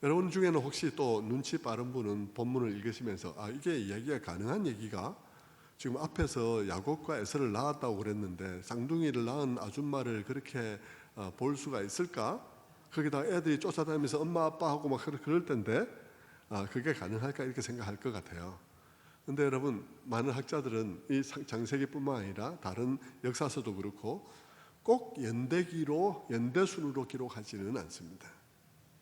여러분 중에는 혹시 또 눈치 빠른 분은 본문을 읽으시면서 이게 이야기가 가능한 얘기가 지금 앞에서 야곱과 에서를 낳았다고 그랬는데 쌍둥이를 낳은 아줌마를 그렇게 볼 수가 있을까? 거기다 애들이 쫓아다니면서 엄마 아빠하고 막 그럴 텐데 그게 가능할까 이렇게 생각할 것 같아요. 근데 여러분 많은 학자들은 이 창세기뿐만 아니라 다른 역사서도 그렇고 꼭 연대순으로 기록하지는 않습니다.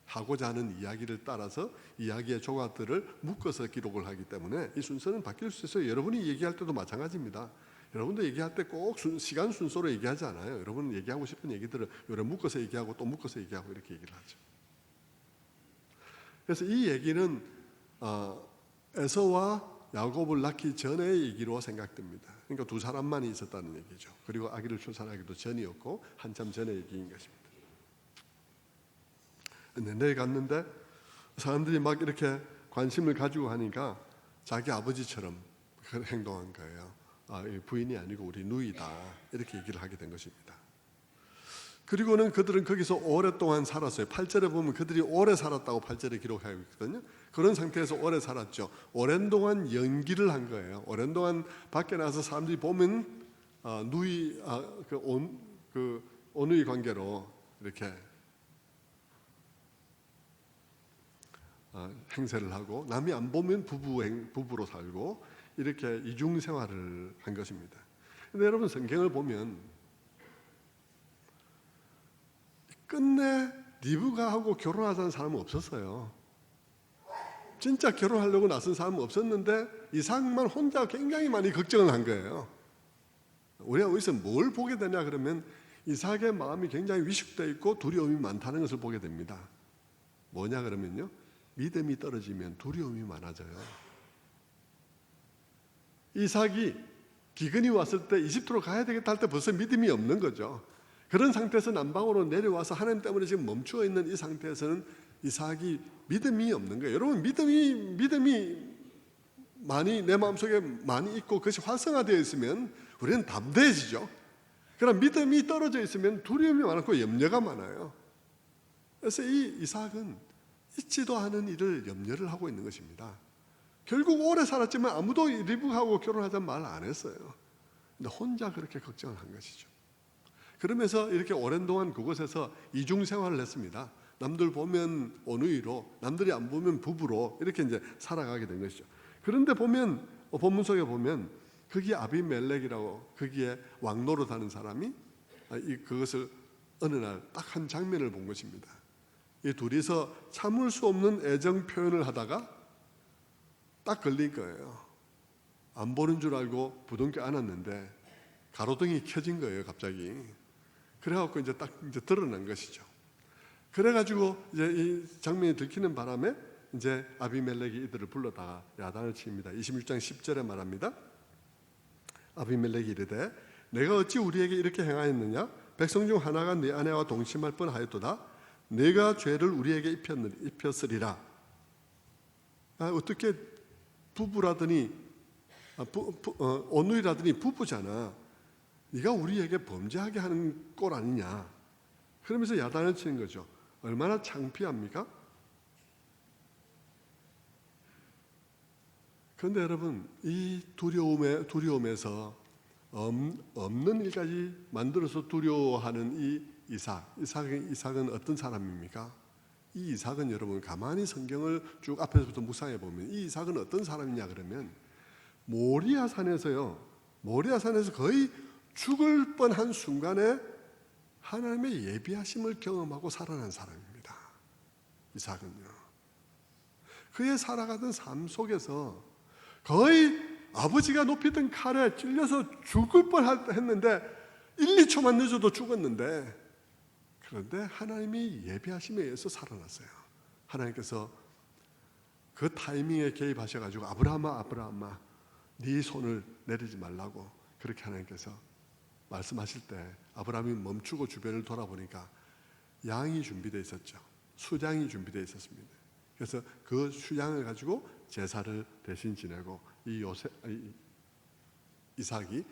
하고자 하는 이야기를 따라서 이야기의 조각들을 묶어서 기록을 하기 때문에 이 순서는 바뀔 수 있어요. 여러분이 얘기할 때도 마찬가지입니다. 여러분도 얘기할 때 꼭 시간 순서로 얘기하지 않아요. 여러분 얘기하고 싶은 얘기들을 요래 묶어서 얘기하고 또 묶어서 얘기하고 이렇게 얘기를 하죠. 그래서 이 얘기는 에서와 야곱을 낳기 전의 얘기로 생각됩니다. 그러니까 두 사람만이 있었다는 얘기죠. 그리고 아기를 출산하기도 전이었고 한참 전의 얘기인 것입니다. 내일 갔는데 사람들이 막 이렇게 관심을 가지고 하니까 자기 아버지처럼 행동한 거예요. 부인이 아니고 우리 누이다 이렇게 얘기를 하게 된 것입니다. 그리고는 그들은 거기서 오랫동안 살았어요. 8절에 보면 그들이 오래 살았다고 8절에 기록하고 있거든요. 그런 상태에서 오래 살았죠. 오랜 동안 연기를 한 거예요. 오랜 동안 밖에 나서 사람들이 보면 오누이 관계로 이렇게 행세를 하고 남이 안 보면 부부로 살고 이렇게 이중 생활을 한 것입니다. 근데 여러분 성경을 보면 끝내 리브가하고 결혼하자는 사람은 없었어요. 진짜 결혼하려고 나선 사람은 없었는데 이삭만 혼자 굉장히 많이 걱정을 한 거예요. 우리가 어디서 뭘 보게 되냐 그러면 이삭의 마음이 굉장히 위축되어 있고 두려움이 많다는 것을 보게 됩니다. 뭐냐 그러면요, 믿음이 떨어지면 두려움이 많아져요. 이삭이 기근이 왔을 때 이집트로 가야 되겠다 할 때 벌써 믿음이 없는 거죠. 그런 상태에서 남방으로 내려와서 하나님 때문에 지금 멈추어 있는 이 상태에서는 이삭이 믿음이 없는 거예요. 여러분 믿음이 많이 내 마음속에 많이 있고 그것이 활성화되어 있으면 우리는 담대해지죠. 그러나 믿음이 떨어져 있으면 두려움이 많고 염려가 많아요. 그래서 이 이삭은 있지도 않은 일을 염려를 하고 있는 것입니다. 결국 오래 살았지만 아무도 리브하고 결혼하자는 말 안 했어요. 근데 혼자 그렇게 걱정을 한 것이죠. 그러면서 이렇게 오랜 동안 그곳에서 이중 생활을 했습니다. 남들 보면 오누이로, 남들이 안 보면 부부로 이렇게 이제 살아가게 된 것이죠. 그런데 보면 본문 속에 보면 거기에 아비멜렉이라고 거기에 왕노릇 하는 사람이 그것을 어느 날 딱 한 장면을 본 것입니다. 이 둘이서 참을 수 없는 애정 표현을 하다가 딱 걸린 거예요. 안 보는 줄 알고 부둥켜 안았는데 가로등이 켜진 거예요, 갑자기. 그래갖고 이제 딱 드러난 것이죠. 그래가지고 이제 이 장면이 들키는 바람에 이제 아비멜렉이 이들을 불러다가 야단을 칩니다. 26장 10절에 말합니다. 아비멜렉이 이르되 내가 어찌 우리에게 이렇게 행하였느냐? 백성 중 하나가 네 아내와 동침할 뻔하였도다. 내가 죄를 우리에게 입혔으리라. 어떻게 부부라더니 오누이라더니 부부잖아. 네가 우리에게 범죄하게 하는 꼴 아니냐. 그러면서 야단을 치는 거죠. 얼마나 창피합니까? 그런데 여러분 이 두려움에서 없는 일까지 만들어서 두려워하는 이 이삭은 어떤 사람입니까? 이 이삭은 여러분 가만히 성경을 쭉 앞에서부터 묵상해 보면 이 이삭은 어떤 사람이냐 그러면 모리아산에서 거의 죽을 뻔한 순간에 하나님의 예비하심을 경험하고 살아난 사람입니다. 이삭은요. 그의 살아가던 삶 속에서 거의 아버지가 높이던 칼에 찔려서 죽을 뻔했는데 1, 2초만 늦어도 죽었는데 그런데 하나님이 예비하심에 의해서 살아났어요. 하나님께서 그 타이밍에 개입하셔가지고 아브라함아 네 손을 내리지 말라고 그렇게 하나님께서 말씀하실 때 아브라함이 멈추고 주변을 돌아보니까 양이 준비되어 있었죠. 수장이 준비되어 있었습니다. 그래서 그 수장을 가지고 제사를 대신 지내고 이삭이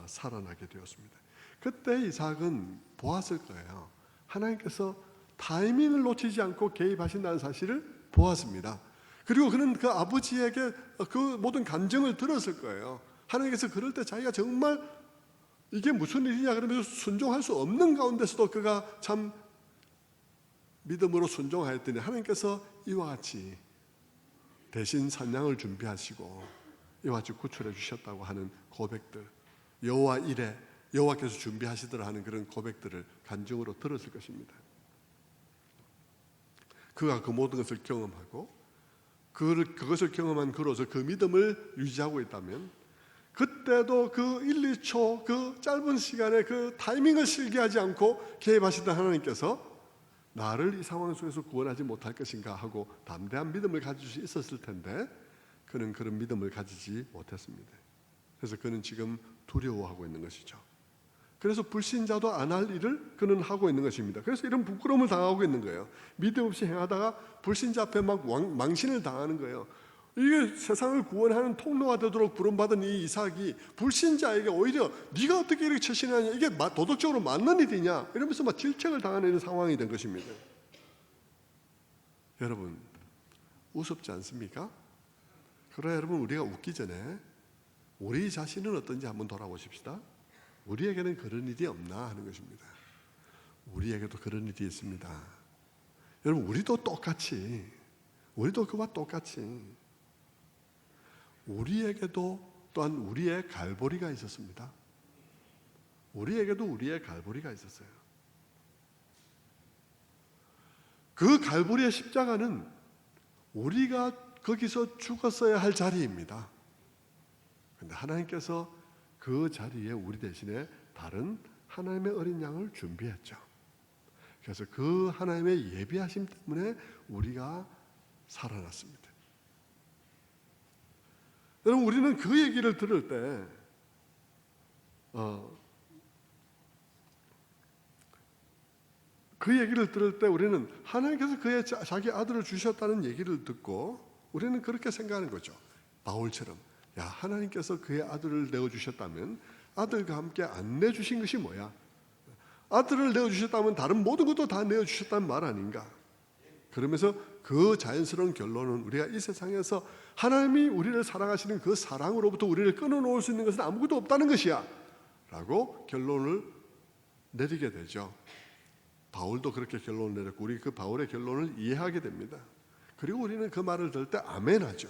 살아나게 되었습니다. 그때 이삭은 보았을 거예요. 하나님께서 타이밍을 놓치지 않고 개입하신다는 사실을 보았습니다. 그리고 그는 그 아버지에게 그 모든 감정을 들었을 거예요. 하나님께서 그럴 때 자기가 정말 이게 무슨 일이냐 그러면서 순종할 수 없는 가운데서도 그가 참 믿음으로 순종하였더니 하나님께서 이와 같이 대신 산양을 준비하시고 이와 같이 구출해 주셨다고 하는 고백들, 여호와 이레, 여호와께서 준비하시더라 하는 그런 고백들을 간증으로 들었을 것입니다. 그가 그 모든 것을 경험하고 그것을 경험한 그로서 그 믿음을 유지하고 있다면 그때도 그 1, 2초 그 짧은 시간에 그 타이밍을 실기하지 않고 개입하시던 하나님께서 나를 이 상황 속에서 구원하지 못할 것인가 하고 담대한 믿음을 가질 수 있었을 텐데 그는 그런 믿음을 가지지 못했습니다. 그래서 그는 지금 두려워하고 있는 것이죠. 그래서 불신자도 안 할 일을 그는 하고 있는 것입니다. 그래서 이런 부끄러움을 당하고 있는 거예요. 믿음 없이 행하다가 불신자 앞에 막 망신을 당하는 거예요. 이게 세상을 구원하는 통로가 되도록 부름받은 이 이삭이 불신자에게 오히려 네가 어떻게 이렇게 처신하냐, 이게 도덕적으로 맞는 일이냐 이러면서 막 질책을 당하는 상황이 된 것입니다. 여러분 우습지 않습니까? 그러나 여러분 우리가 웃기 전에 우리 자신은 어떤지 한번 돌아보십시다. 우리에게는 그런 일이 없나 하는 것입니다. 우리에게도 그런 일이 있습니다. 여러분 우리도 똑같이, 우리도 그와 똑같이 우리에게도 또한 우리의 갈보리가 있었습니다. 우리에게도 우리의 갈보리가 있었어요. 그 갈보리의 십자가는 우리가 거기서 죽었어야 할 자리입니다. 그런데 하나님께서 그 자리에 우리 대신에 다른 하나님의 어린 양을 준비했죠. 그래서 그 하나님의 예비하심 때문에 우리가 살아났습니다. 여러분 우리는 그 얘기를 들을 때 우리는 하나님께서 그의 자기 아들을 주셨다는 얘기를 듣고 우리는 그렇게 생각하는 거죠. 바울처럼 야 하나님께서 그의 아들을 내어주셨다면 아들과 함께 안 내주신 것이 뭐야? 아들을 내어주셨다면 다른 모든 것도 다 내어주셨다는 말 아닌가? 그러면서 그 자연스러운 결론은 우리가 이 세상에서 하나님이 우리를 사랑하시는 그 사랑으로부터 우리를 끊어놓을 수 있는 것은 아무것도 없다는 것이야 라고 결론을 내리게 되죠. 바울도 그렇게 결론을 내렸고 우리 그 바울의 결론을 이해하게 됩니다. 그리고 우리는 그 말을 들을 때 아멘하죠.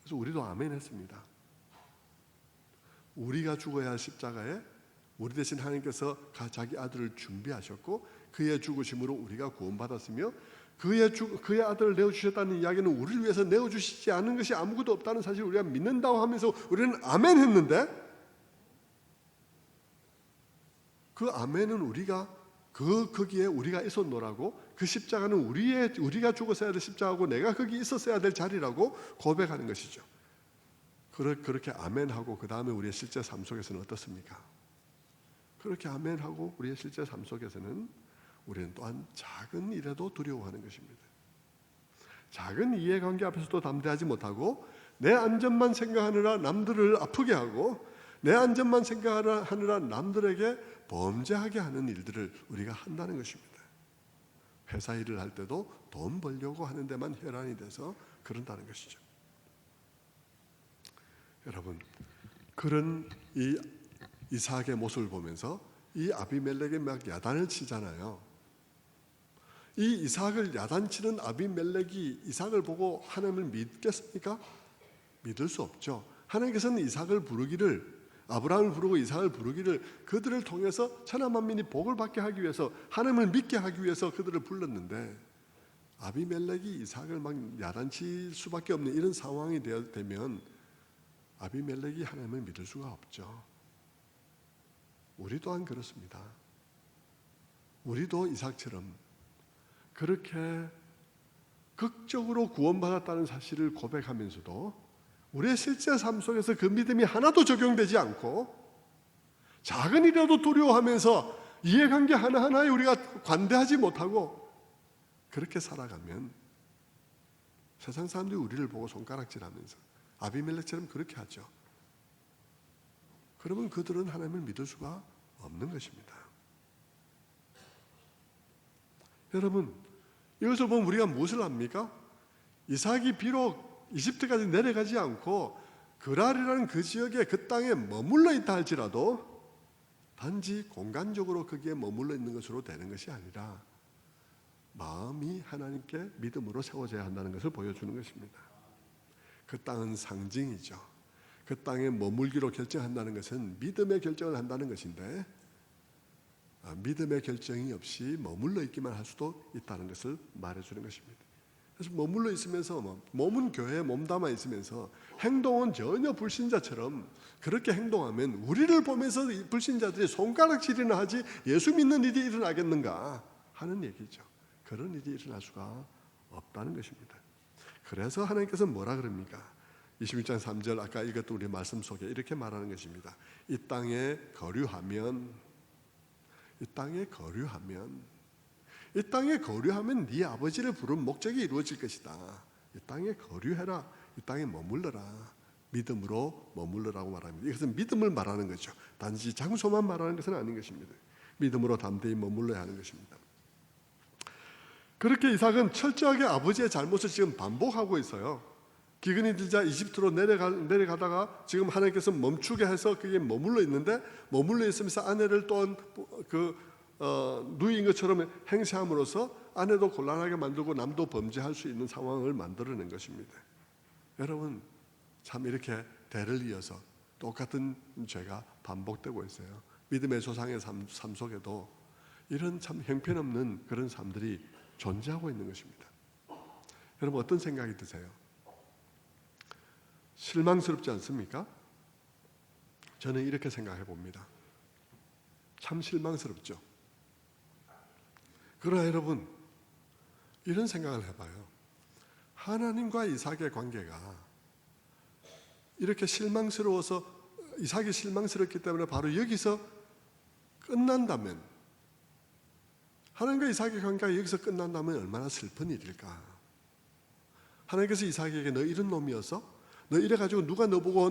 그래서 우리도 아멘했습니다. 우리가 죽어야 할 십자가에 우리 대신 하나님께서 자기 아들을 준비하셨고 그의 죽으심으로 우리가 구원받았으며 그의 아들을 내어주셨다는 이야기는 우리를 위해서 내어주시지 않은 것이 아무것도 없다는 사실을 우리가 믿는다고 하면서 우리는 아멘 했는데 그 아멘은 우리가 거기에 우리가 있었노라고 그 십자가는 우리가 죽었어야 될 십자가고 내가 거기 있었어야 될 자리라고 고백하는 것이죠. 그렇게 아멘하고 그 다음에 우리의 실제 삶 속에서는 어떻습니까? 그렇게 아멘하고 우리의 실제 삶 속에서는 우리는 또한 작은 일에도 두려워하는 것입니다. 작은 이해관계 앞에서도 담대하지 못하고 내 안전만 생각하느라 남들을 아프게 하고 내 안전만 생각하느라 남들에게 범죄하게 하는 일들을 우리가 한다는 것입니다. 회사 일을 할 때도 돈 벌려고 하는 데만 혈안이 돼서 그런다는 것이죠. 여러분 그런 이 이삭의 모습을 보면서 이 아비멜렉이 막 야단을 치잖아요. 이 이삭을 야단치는 아비멜렉이 이삭을 보고 하나님을 믿겠습니까? 믿을 수 없죠. 하나님께서는 이삭을 부르기를 아브라함을 부르고 이삭을 부르기를 그들을 통해서 천하 만민이 복을 받게 하기 위해서 하나님을 믿게 하기 위해서 그들을 불렀는데 아비멜렉이 이삭을 막 야단칠 수밖에 없는 이런 상황이 되면 아비멜렉이 하나님을 믿을 수가 없죠. 우리 또한 그렇습니다. 우리도 이삭처럼 그렇게 극적으로 구원받았다는 사실을 고백하면서도 우리의 실제 삶 속에서 그 믿음이 하나도 적용되지 않고 작은 일이라도 두려워하면서 이해관계 하나하나에 우리가 관대하지 못하고 그렇게 살아가면 세상 사람들이 우리를 보고 손가락질하면서 아비멜렉처럼 그렇게 하죠. 그러면 그들은 하나님을 믿을 수가 없는 것입니다. 여러분, 이것을 보면 우리가 무엇을 합니까? 이삭이 비록 이집트까지 내려가지 않고 그랄이라는 그 지역에 그 땅에 머물러 있다 할지라도 단지 공간적으로 거기에 머물러 있는 것으로 되는 것이 아니라 마음이 하나님께 믿음으로 세워져야 한다는 것을 보여주는 것입니다. 그 땅은 상징이죠. 그 땅에 머물기로 결정한다는 것은 믿음의 결정을 한다는 것인데 믿음의 결정이 없이 머물러 있기만 할 수도 있다는 것을 말해주는 것입니다. 그래서 머물러 있으면서 몸은 교회에 몸담아 있으면서 행동은 전혀 불신자처럼 그렇게 행동하면 우리를 보면서 불신자들이 손가락질이나 하지 예수 믿는 일이 일어나겠는가 하는 얘기죠. 그런 일이 일어날 수가 없다는 것입니다. 그래서 하나님께서 뭐라 그럽니까? 21장 3절 아까 읽었던 우리 말씀 속에 이렇게 말하는 것입니다. 이 땅에 거류하면 네 아버지를 부른 목적이 이루어질 것이다. 이 땅에 거류해라. 이 땅에 머물러라. 믿음으로 머물러라고 말합니다. 이것은 믿음을 말하는 거죠. 단지 장소만 말하는 것은 아닌 것입니다. 믿음으로 담대히 머물러야 하는 것입니다. 그렇게 이삭은 철저하게 아버지의 잘못을 지금 반복하고 있어요. 기근이 들자 이집트로 내려가다가 지금 하나님께서 멈추게 해서 그게 머물러 있는데 머물러 있으면서 아내를 또한 누이인 것처럼 행세함으로써 아내도 곤란하게 만들고 남도 범죄할 수 있는 상황을 만들어낸 것입니다. 여러분 참 이렇게 대를 이어서 똑같은 죄가 반복되고 있어요. 믿음의 조상의 삶 속에도 이런 참 형편없는 그런 삶들이 존재하고 있는 것입니다. 여러분 어떤 생각이 드세요? 실망스럽지 않습니까? 저는 이렇게 생각해 봅니다. 참 실망스럽죠. 그러나 여러분 이런 생각을 해봐요. 하나님과 이삭의 관계가 이렇게 실망스러워서 이삭이 실망스럽기 때문에 바로 여기서 끝난다면, 하나님과 이삭의 관계가 여기서 끝난다면 얼마나 슬픈 일일까. 하나님께서 이삭에게 너 이런 놈이었어? 너 이래가지고 누가 너 보고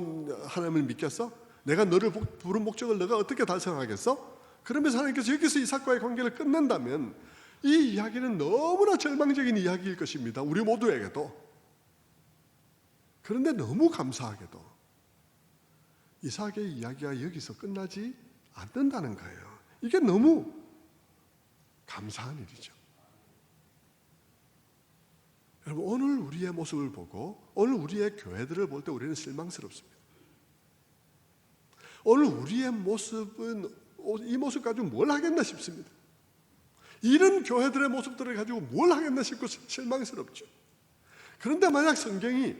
하나님을 믿겠어? 내가 너를 부른 목적을 너가 어떻게 달성하겠어? 그러면서 하나님께서 여기서 이삭과의 관계를 끝낸다면 이 이야기는 너무나 절망적인 이야기일 것입니다. 우리 모두에게도. 그런데 너무 감사하게도 이삭의 이야기가 여기서 끝나지 않는다는 거예요. 이게 너무 감사한 일이죠. 여러분 오늘 우리의 모습을 보고 오늘 우리의 교회들을 볼 때 우리는 실망스럽습니다. 오늘 우리의 모습은 이 모습 가지고 뭘 하겠나 싶습니다. 이런 교회들의 모습들을 가지고 뭘 하겠나 싶고 실망스럽죠. 그런데 만약 성경이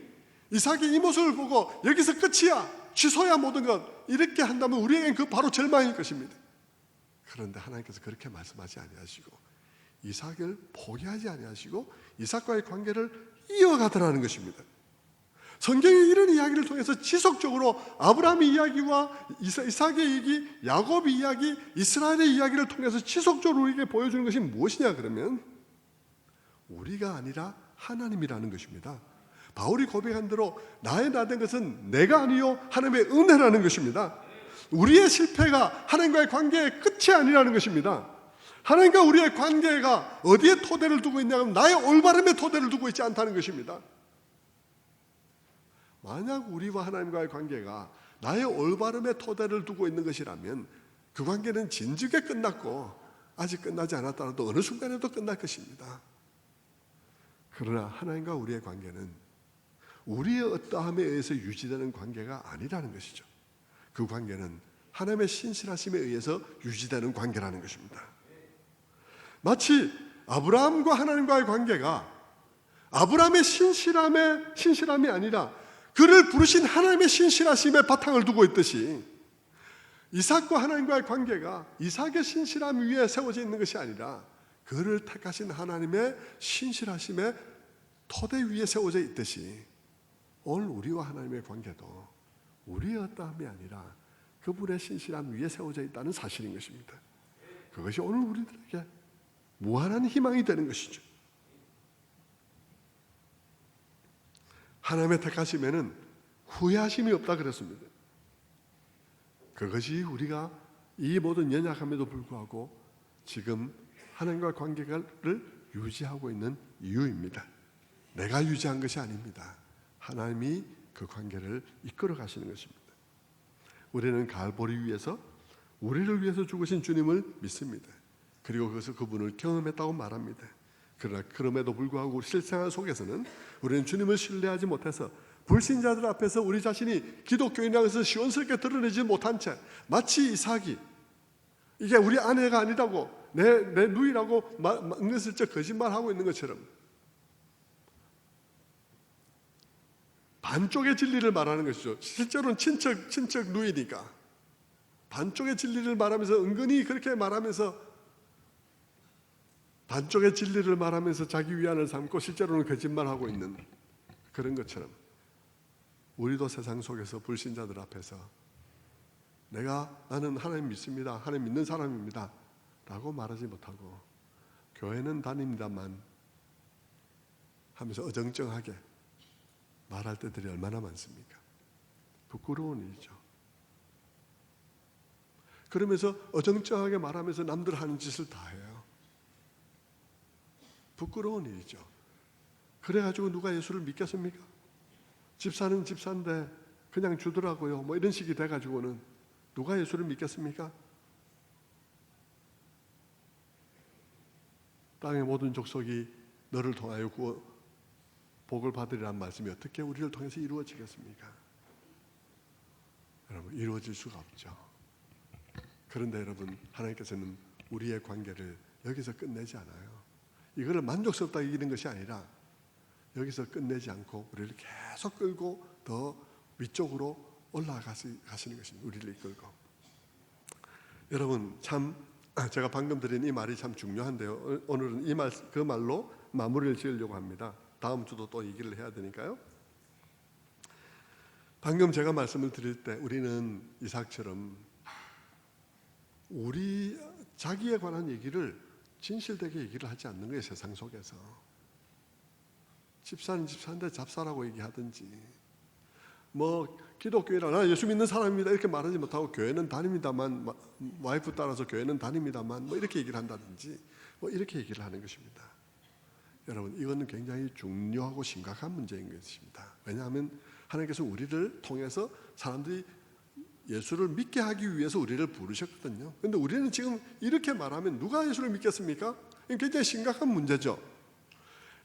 이삭이 이 모습을 보고 여기서 끝이야, 취소야 모든 것 이렇게 한다면 우리에겐 그 바로 절망일 것입니다. 그런데 하나님께서 그렇게 말씀하지 아니하시고 이삭을 포기하지 아니하시고 이삭과의 관계를 이어가더라는 것입니다. 성경이 이런 이야기를 통해서 지속적으로 아브라함의 이야기와 이삭의 얘기, 야곱의 이야기, 이스라엘의 이야기를 통해서 지속적으로 우리에게 보여주는 것이 무엇이냐 그러면 우리가 아니라 하나님이라는 것입니다. 바울이 고백한 대로 나의 나된 것은 내가 아니요 하나님의 은혜라는 것입니다. 우리의 실패가 하나님과의 관계의 끝이 아니라는 것입니다. 하나님과 우리의 관계가 어디에 토대를 두고 있냐면 나의 올바름에 토대를 두고 있지 않다는 것입니다. 만약 우리와 하나님과의 관계가 나의 올바름에 토대를 두고 있는 것이라면 그 관계는 진즉에 끝났고 아직 끝나지 않았더라도 어느 순간에도 끝날 것입니다. 그러나 하나님과 우리의 관계는 우리의 어떠함에 의해서 유지되는 관계가 아니라는 것이죠. 그 관계는 하나님의 신실하심에 의해서 유지되는 관계라는 것입니다. 마치 아브라함과 하나님과의 관계가 아브라함의 신실함이 아니라 그를 부르신 하나님의 신실하심에 바탕을 두고 있듯이 이삭과 하나님과의 관계가 이삭의 신실함 위에 세워져 있는 것이 아니라 그를 택하신 하나님의 신실하심의 토대 위에 세워져 있듯이 오늘 우리와 하나님의 관계도 우리의 어떠함이 아니라 그분의 신실함 위에 세워져 있다는 사실인 것입니다. 그것이 오늘 우리들에게 무한한 희망이 되는 것이죠. 하나님의 택하심에는 후회하심이 없다 그랬습니다. 그것이 우리가 이 모든 연약함에도 불구하고 지금 하나님과 관계를 유지하고 있는 이유입니다. 내가 유지한 것이 아닙니다. 하나님이 그 관계를 이끌어 가시는 것입니다. 우리는 갈보리 위에서 우리를 위해서 죽으신 주님을 믿습니다. 그리고 그것을 그분을 경험했다고 말합니다. 그러나 그럼에도 불구하고 실생활 속에서는 우리는 주님을 신뢰하지 못해서 불신자들 앞에서 우리 자신이 기독교인이라고 해서 시원스럽게 드러내지 못한 채 마치 이삭이 이게 우리 아내가 아니라고 내 누이라고 은근슬쩍 거짓말하고 있는 것처럼 반쪽의 진리를 말하는 것이죠. 실제로는 친척 누이니까 반쪽의 진리를 말하면서 은근히 그렇게 말하면서 반쪽의 진리를 말하면서 자기 위안을 삼고 실제로는 거짓말하고 있는 그런 것처럼 우리도 세상 속에서 불신자들 앞에서 나는 하나님 믿습니다. 하나님 믿는 사람입니다. 라고 말하지 못하고 교회는 다닙니다만 하면서 어정쩡하게 말할 때들이 얼마나 많습니까? 부끄러운 일이죠. 그러면서 어정쩡하게 말하면서 남들 하는 짓을 다 해요. 부끄러운 일이죠. 그래가지고 누가 예수를 믿겠습니까? 집사는 집사인데 그냥 주더라고요. 뭐 이런 식이 돼가지고는 누가 예수를 믿겠습니까? 땅의 모든 족속이 너를 통하여 복을 받으리라는 말씀이 어떻게 우리를 통해서 이루어지겠습니까? 여러분, 이루어질 수가 없죠. 그런데 여러분, 하나님께서는 우리의 관계를 여기서 끝내지 않아요. 이거를 만족스럽다 이기는 것이 아니라 여기서 끝내지 않고 우리를 계속 끌고 더 위쪽으로 올라가시는 것입니다. 우리를 이끌고. 여러분, 참 제가 방금 드린 이 말이 참 중요한데요. 오늘은 그 말로 마무리를 지으려고 합니다. 다음 주도 또 얘기를 해야 되니까요. 방금 제가 말씀을 드릴 때 우리는 이삭처럼 자기에 관한 얘기를 진실되게 얘기를 하지 않는 거예요. 세상 속에서. 집사는 집사인데 잡사라고 얘기하든지 뭐 기독교인이라 나 예수 믿는 사람입니다 이렇게 말하지 못하고 교회는 다닙니다만 와이프 따라서 교회는 다닙니다만 뭐 이렇게 얘기를 한다든지 뭐 이렇게 얘기를 하는 것입니다. 여러분, 이거는 굉장히 중요하고 심각한 문제인 것입니다. 왜냐하면 하나님께서 우리를 통해서 사람들이 예수를 믿게 하기 위해서 우리를 부르셨거든요. 그런데 우리는 지금 이렇게 말하면 누가 예수를 믿겠습니까? 이게 굉장히 심각한 문제죠.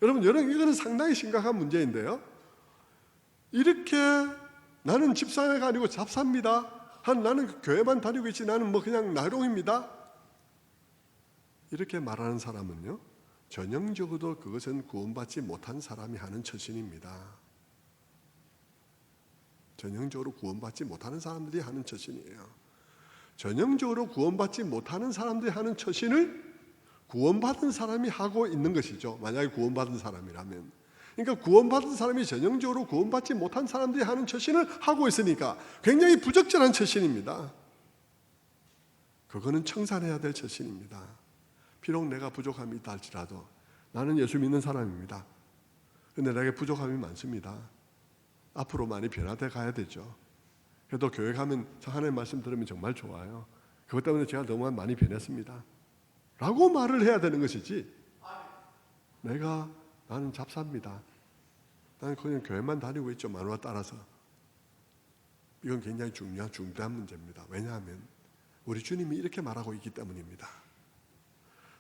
여러분, 이거는 상당히 심각한 문제인데요. 이렇게 나는 집사가 아니고 잡사입니다. 나는 교회만 다니고 있지 나는 뭐 그냥 나룡입니다. 이렇게 말하는 사람은요, 전형적으로 그것은 구원받지 못한 사람이 하는 처신입니다. 전형적으로 구원받지 못하는 사람들이 하는 처신이에요. 전형적으로 구원받지 못하는 사람들이 하는 처신을 구원받은 사람이 하고 있는 것이죠. 만약에 구원받은 사람이라면. 그러니까 구원받은 사람이 전형적으로 구원받지 못한 사람들이 하는 처신을 하고 있으니까 굉장히 부적절한 처신입니다. 그거는 청산해야 될 처신입니다. 비록 내가 부족함이 있다 할지라도 나는 예수 믿는 사람입니다. 그런데 내게 부족함이 많습니다. 앞으로 많이 변화돼 가야 되죠. 그래도 교회 가면 하나님 말씀 들으면 정말 좋아요. 그것 때문에 제가 너무 많이 변했습니다. 라고 말을 해야 되는 것이지, 나는 잡사입니다. 나는 그냥 교회만 다니고 있죠. 마누라 따라서. 이건 굉장히 중대한 문제입니다. 왜냐하면 우리 주님이 이렇게 말하고 있기 때문입니다.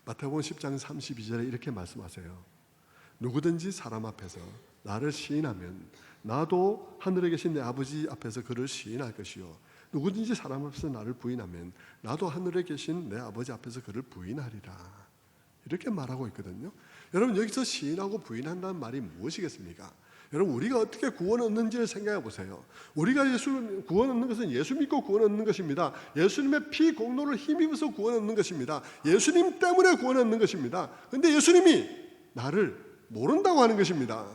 마태복음 10장 32절에 이렇게 말씀하세요. 누구든지 사람 앞에서 나를 시인하면 나도 하늘에 계신 내 아버지 앞에서 그를 시인할 것이요, 누구든지 사람 앞에서 나를 부인하면 나도 하늘에 계신 내 아버지 앞에서 그를 부인하리라. 이렇게 말하고 있거든요. 여러분, 여기서 시인하고 부인한다는 말이 무엇이겠습니까? 여러분, 우리가 어떻게 구원 얻는지를 생각해 보세요. 우리가 구원 얻는 것은 예수 믿고 구원 얻는 것입니다. 예수님의 피 공로를 힘입어서 구원 얻는 것입니다. 예수님 때문에 구원 얻는 것입니다. 그런데 예수님이 나를 모른다고 하는 것입니다.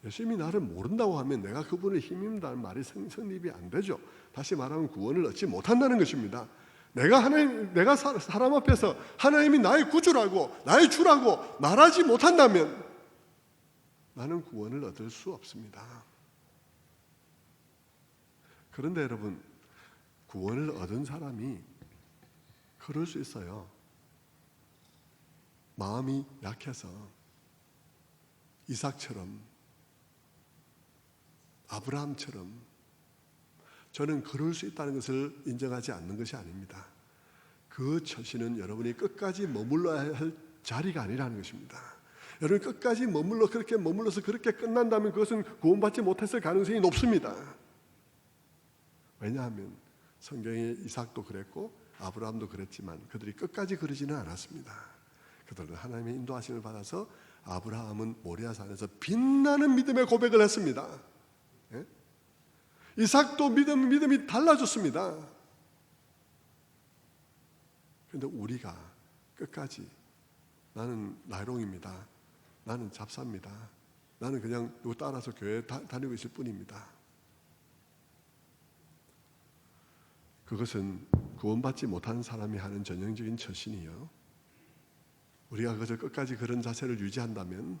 예수님이 나를 모른다고 하면 내가 그분을 힘입는다는 말이 성립이 안 되죠. 다시 말하면 구원을 얻지 못한다는 것입니다. 내가 사람 앞에서 하나님이 나의 구주라고 나의 주라고 말하지 못한다면 나는 구원을 얻을 수 없습니다. 그런데 여러분, 구원을 얻은 사람이 그럴 수 있어요. 마음이 약해서 이삭처럼, 아브라함처럼. 저는 그럴 수 있다는 것을 인정하지 않는 것이 아닙니다. 그 처신은 여러분이 끝까지 머물러야 할 자리가 아니라는 것입니다. 여러분이 끝까지 머물러서 그렇게 끝난다면 그것은 구원받지 못했을 가능성이 높습니다. 왜냐하면 성경에 이삭도 그랬고 아브라함도 그랬지만 그들이 끝까지 그러지는 않았습니다. 그들은 하나님의 인도하심을 받아서 아브라함은 모리아산에서 빛나는 믿음의 고백을 했습니다. 이삭도 믿음이 달라졌습니다. 그런데 우리가 끝까지 나는 나이롱입니다. 나는 잡사입니다. 나는 그냥 누구 따라서 교회 다니고 있을 뿐입니다. 그것은 구원받지 못한 사람이 하는 전형적인 처신이요. 우리가 그것을 끝까지 그런 자세를 유지한다면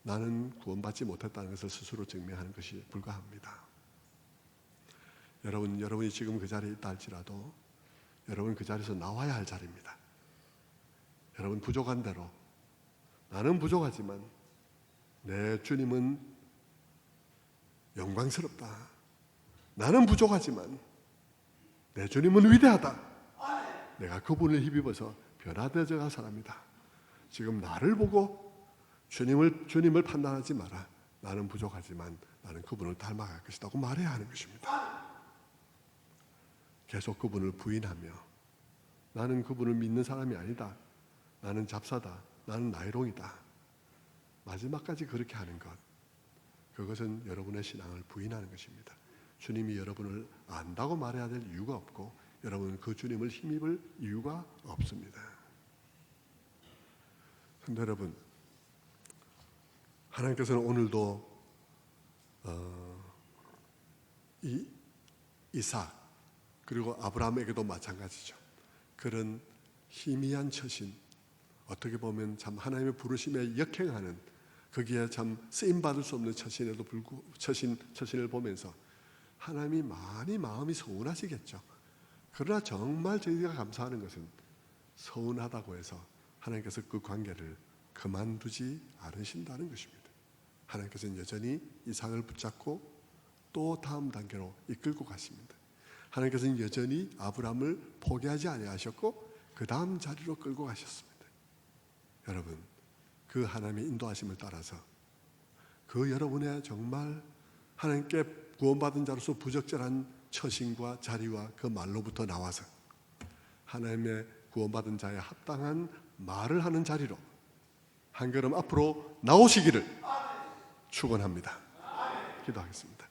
나는 구원받지 못했다는 것을 스스로 증명하는 것이 불가합니다. 여러분이 지금 그 자리에 있다 할지라도 여러분 그 자리에서 나와야 할 자리입니다. 여러분 부족한 대로 나는 부족하지만 내 주님은 영광스럽다. 나는 부족하지만 내 주님은 위대하다. 내가 그분을 힘입어서 변화되어져 갈 사람이다. 지금 나를 보고 주님을 판단하지 마라. 나는 부족하지만 나는 그분을 닮아갈 것이라고 말해야 하는 것입니다. 계속 그분을 부인하며 나는 그분을 믿는 사람이 아니다. 나는 잡사다. 나는 나이롱이다. 마지막까지 그렇게 하는 것, 그것은 여러분의 신앙을 부인하는 것입니다. 주님이 여러분을 안다고 말해야 될 이유가 없고 여러분은 그 주님을 힘입을 이유가 없습니다. 그런데 여러분, 하나님께서는 오늘도 이 이삭 그리고 아브라함에게도 마찬가지죠. 그런 희미한 처신, 어떻게 보면 참 하나님의 부르심에 역행하는, 거기에 참 쓰임받을 수 없는 처신에도 처신을 보면서 하나님이 많이 마음이 서운하시겠죠. 그러나 정말 저희가 감사하는 것은 서운하다고 해서 하나님께서 그 관계를 그만두지 않으신다는 것입니다. 하나님께서는 여전히 이삭을 붙잡고 또 다음 단계로 이끌고 가십니다. 하나님께서는 여전히 아브라함을 포기하지 아니하셨고 그 다음 자리로 끌고 가셨습니다. 여러분, 그 하나님의 인도하심을 따라서 그 여러분의 정말 하나님께 구원받은 자로서 부적절한 처신과 자리와 그 말로부터 나와서 하나님의 구원받은 자에 합당한 말을 하는 자리로 한 걸음 앞으로 나오시기를 축원합니다. 기도하겠습니다.